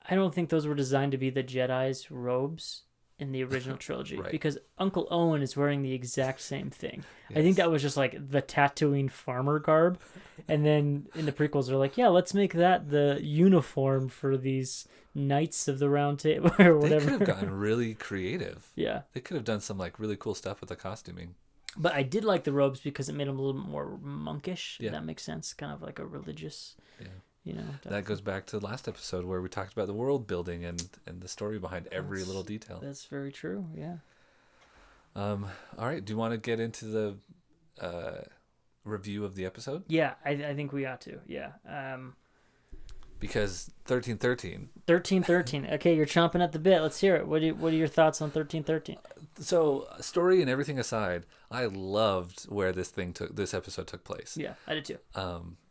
I don't think those were designed to be the Jedi's robes in the original trilogy, Right. because Uncle Owen is wearing the exact same thing. I Yes. think that was just like the Tatooine farmer garb, and then in the prequels they're like, yeah, let's make that the uniform for these Knights of the Round Table or They whatever. could have gotten really creative. Yeah. They could have done some like really cool stuff with the costuming. But I did like the robes because it made them a little bit more monkish. Yeah. If that makes sense. Kind of like a religious, Yeah. That goes back to the last episode where we talked about the world building and the story behind every little detail. That's very true. Yeah. All right. Do you want to get into the review of the episode? Yeah, I think we ought to. Yeah. Because 1313. 1313. Okay, you're chomping at the bit. Let's hear it. What are your thoughts on 1313? So, story and everything aside, I loved where this episode took place. Yeah, I did too.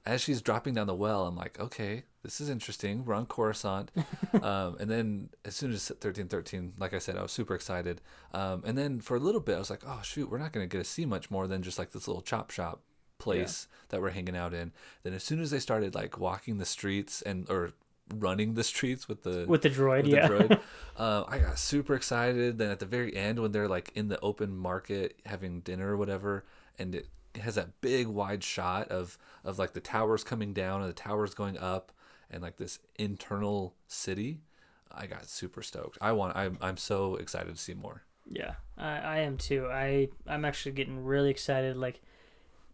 As she's dropping down the well, I'm like, okay, this is interesting. We're on Coruscant. And then as soon as 1313, like I said, I was super excited. And then for a little bit, I was like, oh, shoot, we're not going to get to see much more than just like this little chop shop place that we're hanging out in. Then as soon as they started like walking the streets or running the streets with the droid, I got super excited. Then at the very end, when they're like in the open market having dinner or whatever, and it has that big wide shot of like the towers coming down and the towers going up and like this internal city, I got super stoked. I'm so excited to see more. Yeah, I am too. I'm actually getting really excited. Like,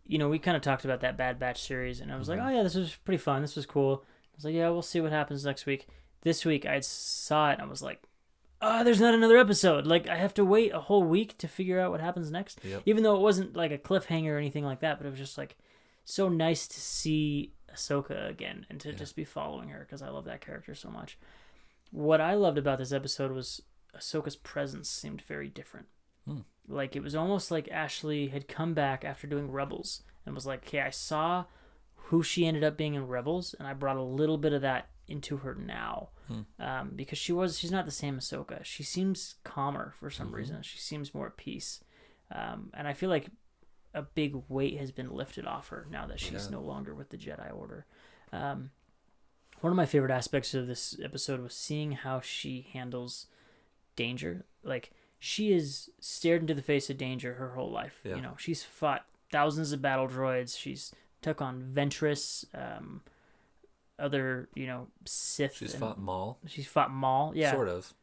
we kind of talked about that Bad Batch series, and I was like, oh yeah, this was pretty fun. This was cool. I was like, yeah, we'll see what happens next week. This week I saw it and I was like, oh, there's not another episode. Like, I have to wait a whole week to figure out what happens next. Yep. Even though it wasn't like a cliffhanger or anything like that, but it was just like so nice to see Ahsoka again and to just be following her, because I love that character so much. What I loved about this episode was Ahsoka's presence seemed very different. Like, it was almost like Ashley had come back after doing Rebels and was like, okay, I saw who she ended up being in Rebels, and I brought a little bit of that into her now. Because she's not the same Ahsoka. She seems calmer for some reason. She seems more at peace. And I feel like a big weight has been lifted off her now that she's no longer with the Jedi Order. One of my favorite aspects of this episode was seeing how she handles danger. Like, she is stared into the face of danger her whole life. Yeah. She's fought thousands of battle droids. She's took on Ventress, other, Sith. She's fought Maul. She's fought Maul, yeah. Sort of.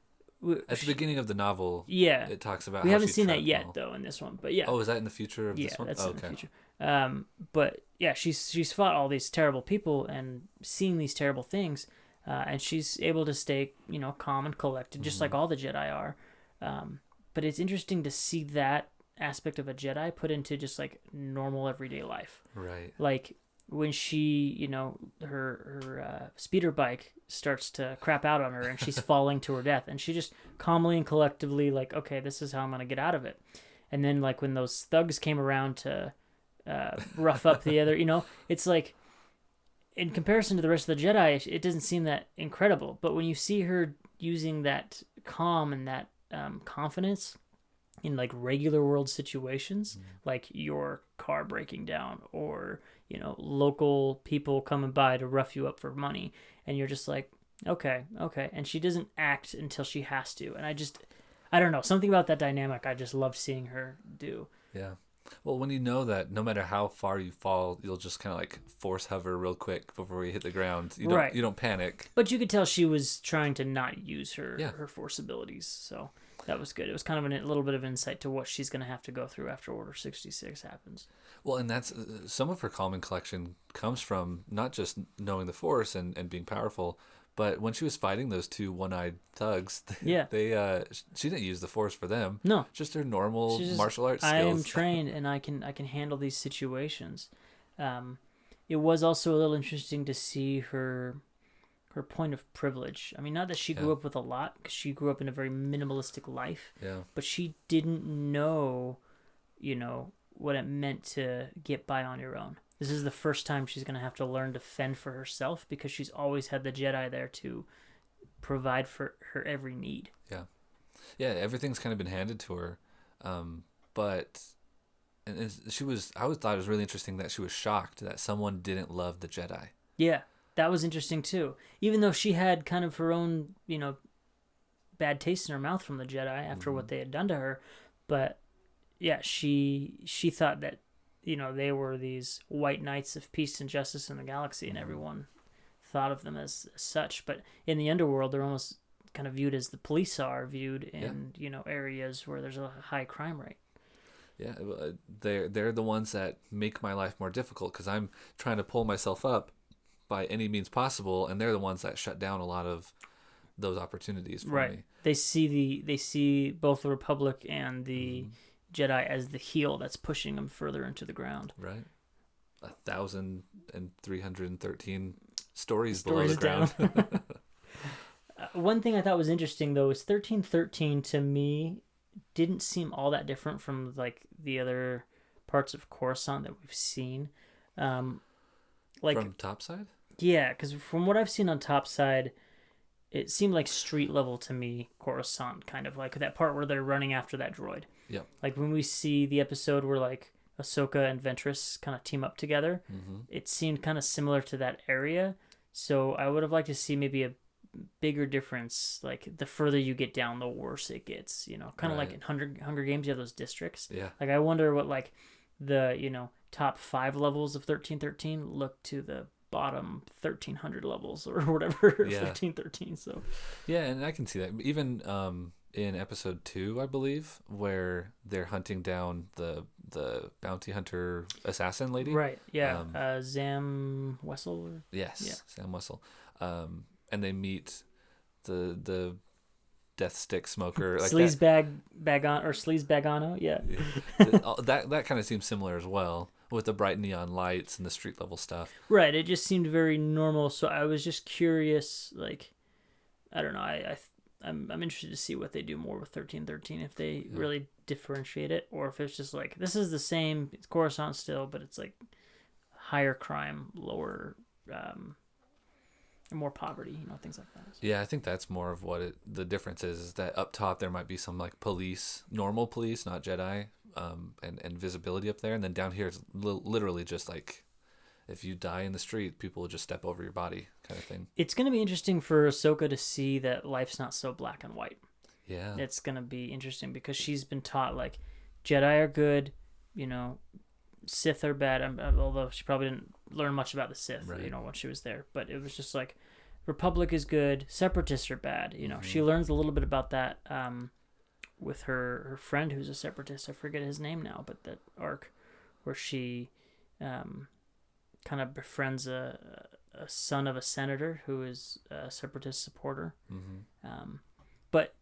At the beginning of the novel, it talks about we how haven't she seen that trapped yet, Maul. though, in this one. But yeah. Oh, is that in the future of this one? That's oh, in the future. But yeah, she's fought all these terrible people and seen these terrible things, and she's able to stay, calm and collected, just like all the Jedi are. But it's interesting to see that aspect of a Jedi put into just like normal everyday life. Right. Like when she, her speeder bike starts to crap out on her and she's falling to her death, and she just calmly and collectively like, okay, this is how I'm gonna get out of it. And then like when those thugs came around to rough up the other, it's like, in comparison to the rest of the Jedi, it doesn't seem that incredible. But when you see her using that calm and that confidence in like regular world situations, like your car breaking down or local people coming by to rough you up for money, and you're just like, okay, and she doesn't act until she has to. And I don't know, something about that dynamic I just love seeing her do. Yeah. Well, when you know that no matter how far you fall, you'll just kind of like force hover real quick before you hit the ground. You don't panic. But you could tell she was trying to not use her force abilities, so that was good. It was kind of a little bit of insight to what she's going to have to go through after Order 66 happens. Well, and that's some of her calming collection comes from not just knowing the Force and being powerful, but when she was fighting those two one-eyed thugs, they she didn't use the Force for them. No, just her normal martial arts skills. I am trained and I can handle these situations. It was also a little interesting to see her point of privilege. I mean, not that she grew up with a lot, because she grew up in a very minimalistic life. Yeah. But she didn't know, what it meant to get by on your own. This is the first time she's going to have to learn to fend for herself, because she's always had the Jedi there to provide for her every need. Yeah. Yeah, everything's kind of been handed to her. And I always thought it was really interesting that she was shocked that someone didn't love the Jedi. Yeah, that was interesting too. Even though she had kind of her own, bad taste in her mouth from the Jedi after what they had done to her, but yeah, she thought that, they were these white knights of peace and justice in the galaxy, and everyone thought of them as such. But in the underworld, they're almost kind of viewed as the police are viewed in, areas where there's a high crime rate. Yeah, they're the ones that make my life more difficult because I'm trying to pull myself up by any means possible, and they're the ones that shut down a lot of those opportunities for me. They see both the Republic and the Jedi as the heel that's pushing them further into the ground. Right. 1,313 stories below the ground. One thing I thought was interesting though is 1313 to me didn't seem all that different from like the other parts of Coruscant that we've seen. From topside? Yeah, because from what I've seen on topside, it seemed like street level to me, Coruscant, kind of like that part where they're running after that droid. Yep. Like when we see the episode where like Ahsoka and Ventress kind of team up together, it seemed kind of similar to that area. So I would have liked to see maybe a bigger difference. Like the further you get down, the worse it gets. Kind of like in Hunger Games, you have those districts. Yeah. Like I wonder what like the top 5 levels of 1313 look to the bottom 1300 levels or whatever. 1313. So yeah, and I can see that even in episode 2, I believe, where they're hunting down the bounty hunter assassin lady. Right. Yeah. Zam Wessel. Yes. Yeah. Sam Wessel. And they meet the death stick smoker. Like Sleazebagano. Yeah. that kind of seems similar as well, with the bright neon lights and the street level stuff. Right. It just seemed very normal. So I was just curious. Like, I don't know. I'm interested to see what they do more with 1313. If they really differentiate it, or if it's just like this is the same. It's Coruscant still, but it's like higher crime, lower. More poverty, things like that. Yeah, I think that's more of what the difference is that up top there might be some like police, normal police, not Jedi, and visibility up there, and then down here it's literally just like if you die in the street, people will just step over your body, kind of thing. It's going to be interesting for Ahsoka to see that life's not so black and white. Yeah, it's going to be interesting because she's been taught like Jedi are good, Sith are bad. Although she probably didn't learn much about the Sith, when she was there. But it was just like, Republic is good, Separatists are bad. She learns a little bit about that with her friend who's a Separatist. I forget his name now, but that arc where she kind of befriends a son of a senator who is a Separatist supporter. But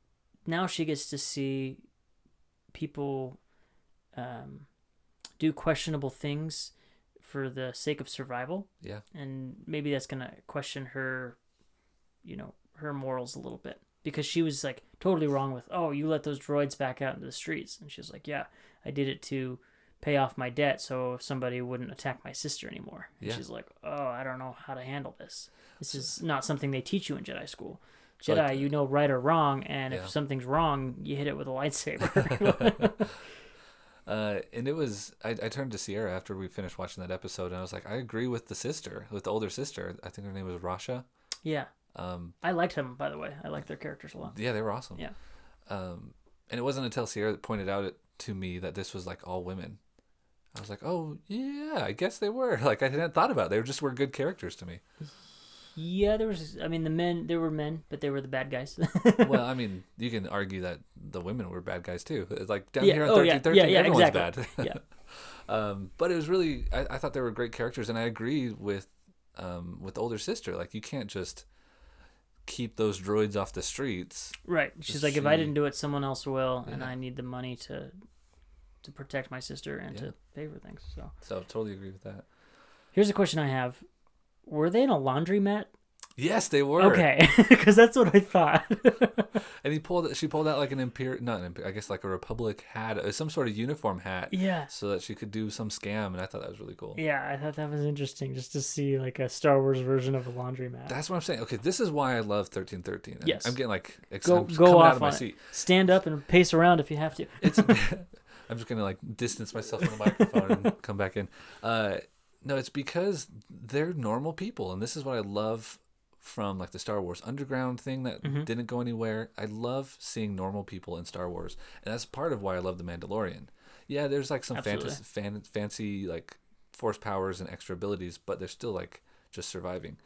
now she gets to see people do questionable things for the sake of survival. Yeah. And maybe that's going to question her, her morals a little bit. Because she was like totally wrong with, oh, you let those droids back out into the streets. And she's like, yeah, I did it to pay off my debt so somebody wouldn't attack my sister anymore. And she's like, oh, I don't know how to handle this. This is not something they teach you in Jedi school. Jedi, right or wrong, and if something's wrong, you hit it with a lightsaber. And it was, I turned to Sierra after we finished watching that episode, and I was like, I agree with the older sister. I think her name was Rasha. Yeah. I liked them, by the way. I liked their characters a lot. Yeah, they were awesome. Yeah. And it wasn't until Sierra pointed out to me that this was like all women. I was like, oh, yeah, I guess they were. Like, I hadn't thought about it. They were good characters to me. Yeah, there were men, but they were the bad guys. Well, I mean, you can argue that the women were bad guys too. It's like down here on 1313, everyone's exactly. bad. Yeah. But it was really, I thought they were great characters, and I agree with older sister. Like, you can't just keep those droids off the streets. Right. She's like, if I didn't do it, someone else will, and I need the money to protect my sister and to pay for things. So totally agree with that. Here's a question I have. Were they in a laundromat? Yes, they were. Okay, because that's what I thought. And she pulled out like I guess like a Republic hat, some sort of uniform hat. Yeah. So that she could do some scam, and I thought that was really cool. Yeah, I thought that was interesting, just to see like a Star Wars version of a laundromat. That's what I'm saying. Okay, this is why I love 1313. Yes. I'm getting like go coming off out of my on seat. Stand up and pace around if you have to. It's I'm just gonna like distance myself from the microphone and come back in. No, it's because they're normal people, and this is what I love from like the Star Wars Underground thing that didn't go anywhere. I love seeing normal people in Star Wars, and that's part of why I love the Mandalorian. Yeah, there's like some fancy like force powers and extra abilities, but they're still like just surviving.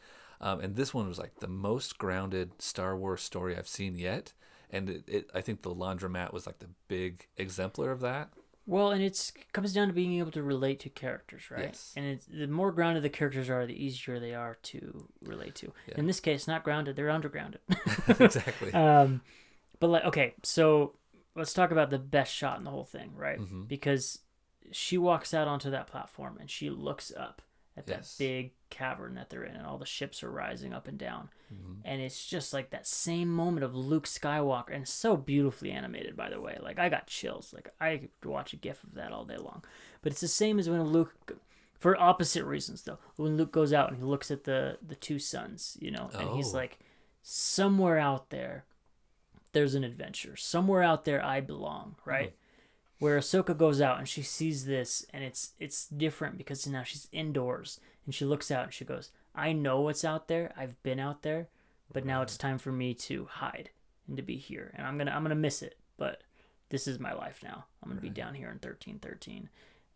And this one was like the most grounded Star Wars story I've seen yet. And I think the laundromat was like the big exemplar of that. Well, and it comes down to being able to relate to characters, right? Yes. And the more grounded the characters are, the easier they are to relate to. Yeah. In this case, not grounded, they're undergrounded. Exactly. But like, okay, so let's talk about the best shot in the whole thing, right? Mm-hmm. Because she walks out onto that platform and she looks up at that big cavern that they're in, and all the ships are rising up and down. Mm-hmm. And it's just like that same moment of Luke Skywalker, and it's so beautifully animated, by the way. Like, I got chills. Like, I could watch a gif of that all day long. But it's the same as when Luke, for opposite reasons though, when Luke goes out and he looks at the two suns, you know, and he's like, somewhere out there, there's an adventure. Somewhere out there, I belong, right? Mm-hmm. Where Ahsoka goes out and she sees this, and it's different because now she's indoors and she looks out and she goes, I know what's out there. I've been out there, but now it's time for me to hide and to be here. And I'm gonna miss it, but this is my life now. I'm gonna be down here in 1313.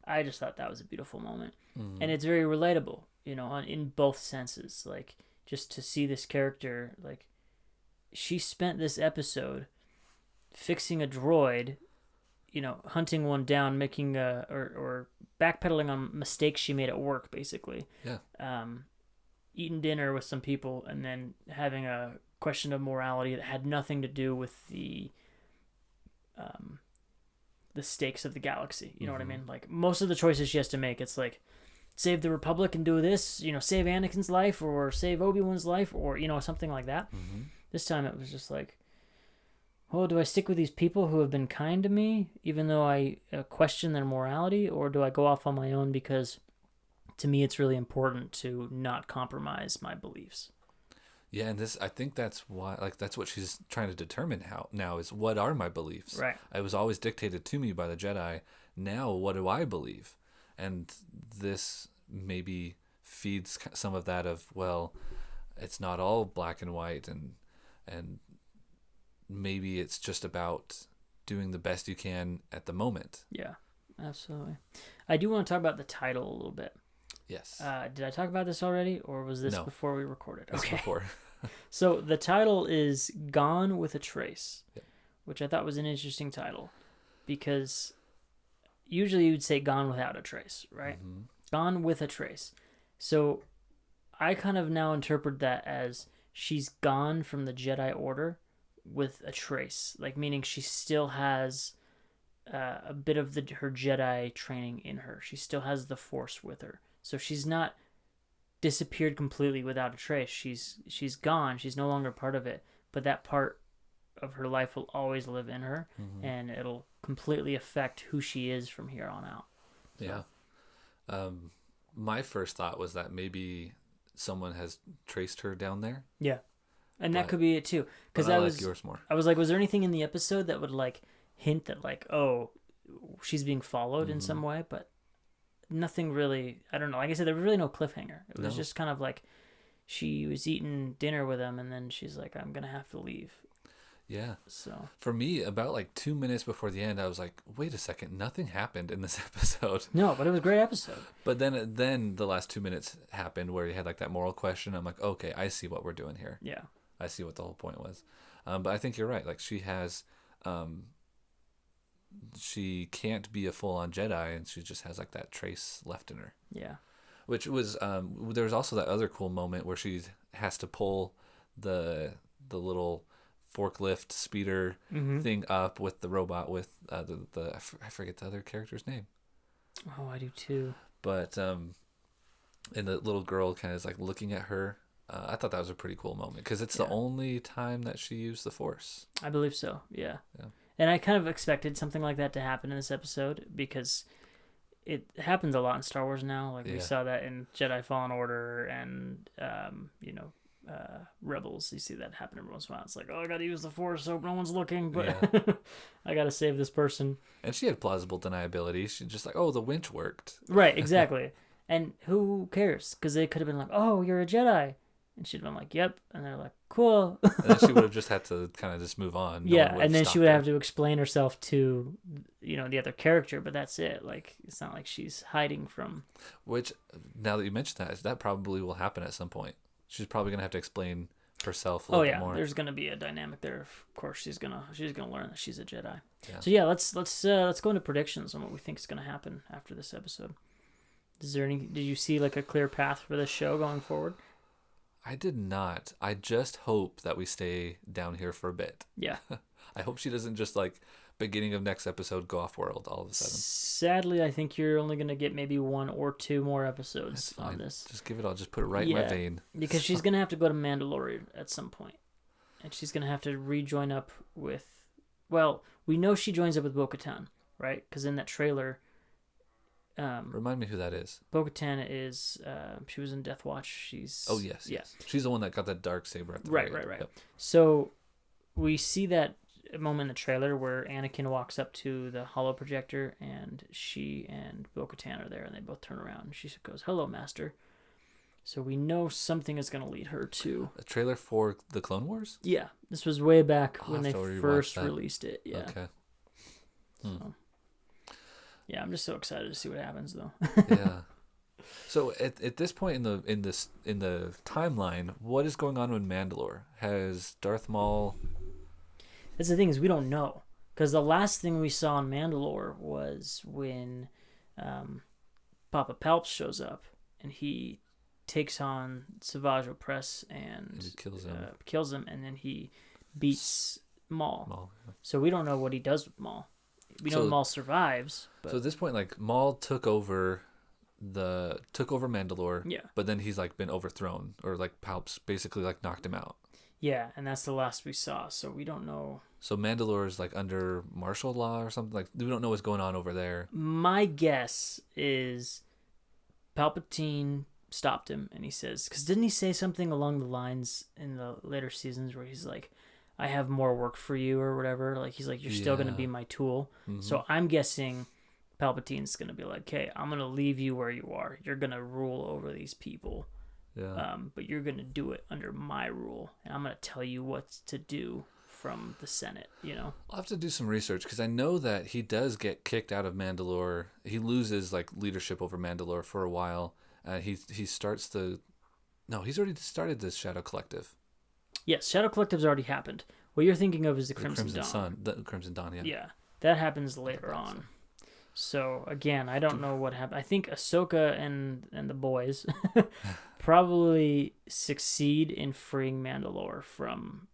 I just thought that was a beautiful moment, and it's very relatable, you know, in both senses. Like, just to see this character, like, she spent this episode fixing a droid, you know, hunting one down, making or backpedaling on mistakes she made at work, basically. Yeah. Eating dinner with some people, and then having a question of morality that had nothing to do with the stakes of the galaxy. You know what I mean? Like, most of the choices she has to make, it's like, save the Republic and do this, you know, save Anakin's life, or save Obi-Wan's life, or, you know, something like that. Mm-hmm. This time it was just like, oh, do I stick with these people who have been kind to me, even though I question their morality, or do I go off on my own because, to me, it's really important to not compromise my beliefs? Yeah, and I think that's why, like, that's what she's trying to determine now is, what are my beliefs? Right. I was always dictated to me by the Jedi. Now, what do I believe? And this maybe feeds some of that of, well, it's not all black and white, and maybe it's just about doing the best you can at the moment. Yeah, absolutely. I do want to talk about the title a little bit. Yes. Did I talk about this already, or was this before we recorded? It's before. So the title is Gone with a Trace, which I thought was an interesting title, because usually you'd say Gone Without a Trace, right? Mm-hmm. Gone with a Trace. So I kind of now interpret that as she's gone from the Jedi Order with a trace, like, meaning she still has a bit of her Jedi training in her. She still has the Force with her, so she's not disappeared completely without a trace. She's gone. She's no longer part of it, but that part of her life will always live in her, and it'll completely affect who she is from here on out. So. Yeah. My first thought was that maybe someone has traced her down there. Yeah. And that could be it too, because I was yours more. I was like, was there anything in the episode that would like hint that, like, oh, she's being followed in some way? But nothing really. I don't know. Like I said, there was really no cliffhanger. It was just kind of like she was eating dinner with him, and then she's like, I'm gonna have to leave. Yeah. So for me, about like 2 minutes before the end, I was like, wait a second, nothing happened in this episode. No, but it was a great episode. But then the last 2 minutes happened where you had like that moral question. I'm like, okay, I see what we're doing here. Yeah. I see what the whole point was. But I think you're right. Like, she has, she can't be a full-on Jedi, and she just has like that trace left in her. Yeah. Which was, there was also that other cool moment where she has to pull the little forklift speeder thing up with the robot with I forget the other character's name. Oh, I do too. But and the little girl kind of is like looking at her. I thought that was a pretty cool moment because it's the only time that she used the Force. I believe so. Yeah. And I kind of expected something like that to happen in this episode because it happens a lot in Star Wars now. Like we saw that in Jedi Fallen Order and Rebels. You see that happen every once in a while. It's like, oh, I got to use the Force so no one's looking, but Yeah. I got to save this person. And she had plausible deniability. She's just like, oh, the winch worked. Right, exactly. And who cares? Because they could have been like, oh, you're a Jedi. And she'd been like, yep. And they're like, cool. And then she would have just had to kind of just move on. No Yeah, one would and then she stopped would her. have to explain herself to, the other character, but that's it. Like, it's not like she's hiding from... Which, now that you mention that probably will happen at some point. She's probably going to have to explain herself a little bit more. There's going to be a dynamic there. Of course, she's gonna learn that she's a Jedi. Yeah. So yeah, let's go into predictions on what we think is going to happen after this episode. Did you see like a clear path for this show going forward? I did not. I just hope that we stay down here for a bit. Yeah. I hope she doesn't just like beginning of next episode go off world all of a sudden. Sadly, I think you're only going to get maybe 1 or 2 more episodes That's fine. on this. Just give it all. Just put it right in my vein. Because she's going to have to go to Mandalore at some point. And she's going to have to rejoin up with... Well, we know she joins up with Bo-Katan, right? Because in that trailer... Remind me who that is. Bo-Katan is... she was in Death Watch. She's... Oh, yes. She's the one that got that dark saber at the Right. Yep. So we see that moment in the trailer where Anakin walks up to the holo projector and she and Bo-Katan are there and they both turn around and she goes, "Hello, Master." So we know something is going to lead her to... A trailer for the Clone Wars? Yeah. This was way back when they have to rewatch first that. released it. Yeah. Okay. So, yeah, I'm just so excited to see what happens though. Yeah. So at this point in the timeline, what is going on with Mandalore? Has Darth Maul... That's the thing, is we don't know. Because the last thing we saw in Mandalore was when Papa Palps shows up and he takes on Savage Opress and he kills him, and then he beats Maul. Yeah. So we don't know what he does with Maul. We know Maul survives. But... So at this point, like, Maul took over Mandalore. Yeah. But then he's like been overthrown, or like Palps basically like knocked him out. Yeah, and that's the last we saw, so we don't know. So Mandalore is like under martial law or something. Like, we don't know what's going on over there. My guess is Palpatine stopped him, and he says, because didn't he say something along the lines in the later seasons where he's like, "I have more work for you," or whatever. Like, he's like, "You're still going to be my tool." Mm-hmm. So I'm guessing Palpatine's going to be like, "Hey, I'm going to leave you where you are. You're going to rule over these people. Yeah. But you're going to do it under my rule, and I'm going to tell you what to do from the Senate, I'll have to do some research because I know that he does get kicked out of Mandalore. He loses like leadership over Mandalore for a while. He starts he's already started this Shadow Collective. Yes, Shadow Collective's already happened. What you're thinking of is the Crimson Dawn. Sun. The Crimson Dawn, yeah. Yeah, that happens later on. So again, I don't know what happened. I think Ahsoka and the boys probably succeed in freeing Mandalore from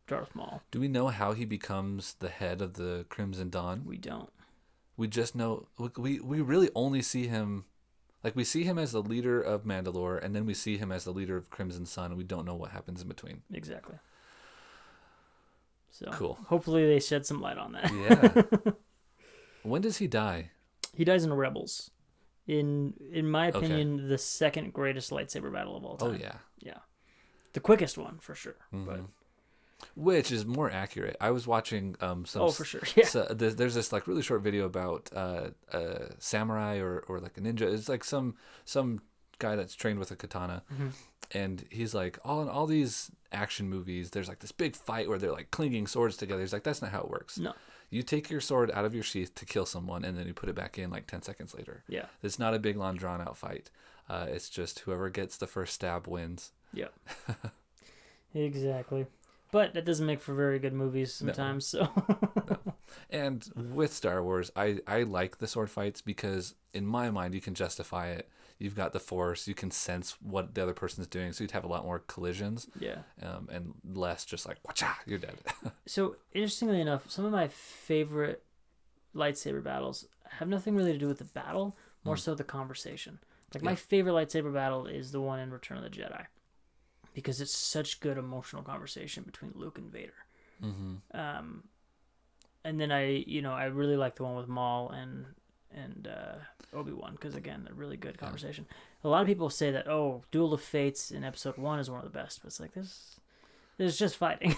Darth Maul. Do we know how he becomes the head of the Crimson Dawn? We don't. We just know we really only see him, like, we see him as the leader of Mandalore, and then we see him as the leader of Crimson Sun, and we don't know what happens in between. Exactly. So cool. Hopefully they shed some light on that. Yeah. When does he die? He dies in Rebels. In my opinion, the second greatest lightsaber battle of all time. Oh yeah. Yeah. The quickest one for sure. Mm-hmm. But which is more accurate. I was watching some. Oh, for sure. Yeah. There's this like really short video about a samurai or like a ninja. It's like some guy that's trained with a katana, and he's like, all these action movies, there's like this big fight where they're like clinging swords together. He's like, that's not how it works. No. You take your sword out of your sheath to kill someone, and then you put it back in like 10 seconds later. Yeah. It's not a big, long, drawn-out fight. It's just whoever gets the first stab wins. Yeah. Exactly. But that doesn't make for very good movies sometimes. No. So. No. And with Star Wars, I like the sword fights because in my mind you can justify it. You've got the Force, you can sense what the other person's doing, so you'd have a lot more collisions. Yeah. And less just like, whatcha, you're dead. So interestingly enough, some of my favorite lightsaber battles have nothing really to do with the battle, more so the conversation. Like my favorite lightsaber battle is the one in Return of the Jedi, because it's such good emotional conversation between Luke and Vader. Mm-hmm. And then I really like the one with Maul and Obi-Wan, because again, a really good conversation. a lot of people say that, oh, Duel of Fates in episode 1 is one of the best, but it's like there's just fighting.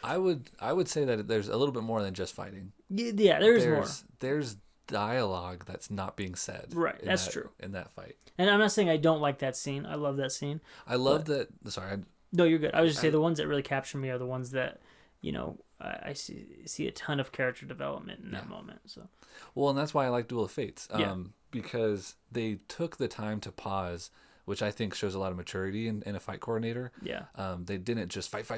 I would say that there's a little bit more than just fighting. Yeah, there's more. There's dialogue that's not being said. Right, that's true. In that fight. And I'm not saying I don't like that scene. I love that scene. I love that. Sorry. No, you're good. I was just say the ones that really capture me are the ones that, you know, I see a ton of character development in that moment. So. Well, and that's why I like Duel of Fates. Yeah. Because they took the time to pause, which I think shows a lot of maturity in a fight coordinator. Yeah. They didn't just fight,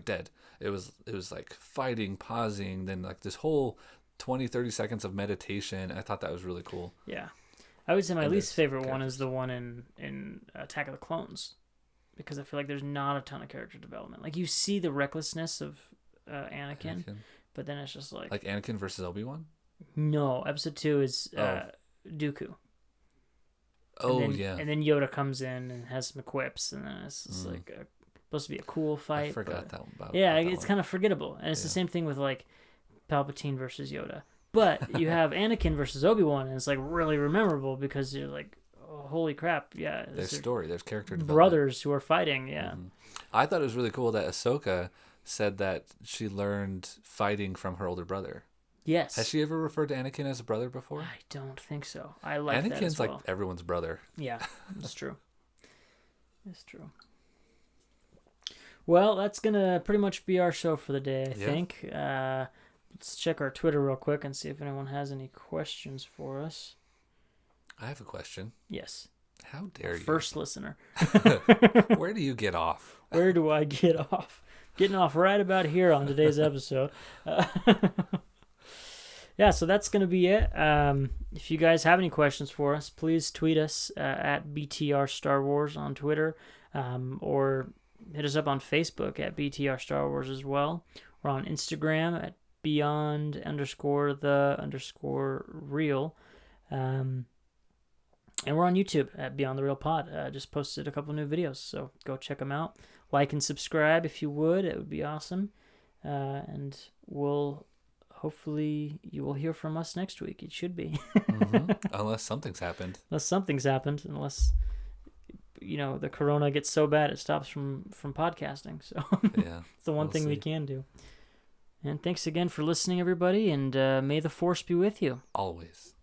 dead. It was like fighting, pausing, then like this whole 20-30 seconds of meditation. I thought that was really cool. Yeah. I would say my least favorite one is the one in Attack of the Clones, because I feel like there's not a ton of character development. Like, you see the recklessness of Anakin, but then it's just like Anakin versus Obi-Wan? No, episode 2 is Dooku. Yeah. And then Yoda comes in and has some quips, and then it's just like supposed to be a cool fight. I forgot that one. It's kind of forgettable. And it's the same thing with like Palpatine versus Yoda. But you have Anakin versus Obi-Wan, and it's like really memorable because you're like, oh, holy crap, yeah. There's story, there's character development. Brothers who are fighting, yeah. Mm-hmm. I thought it was really cool that Ahsoka said that she learned fighting from her older brother. Yes. Has she ever referred to Anakin as a brother before? I don't think so. I like Anakin's that as well. like everyone's brother. Yeah, that's true. It's true. Well, that's going to pretty much be our show for the day, I think. Let's check our Twitter real quick and see if anyone has any questions for us. I have a question. Yes. How dare you? First listener. Where do you get off? Where do I get off? Getting off right about here on today's episode. Yeah, so that's going to be it. If you guys have any questions for us, please tweet us at BTR Star Wars on Twitter, or hit us up on Facebook at BTR Star Wars as well. We're on Instagram at beyond_the_real. And we're on YouTube at Beyond the Real Pod. Just posted a couple new videos, so go check them out. Like and subscribe if you would. It would be awesome. And hopefully you will hear from us next week. It should be. Unless something's happened. Unless the corona gets so bad it stops from podcasting. So it's the one thing we can do. And thanks again for listening, everybody, and may the Force be with you. Always.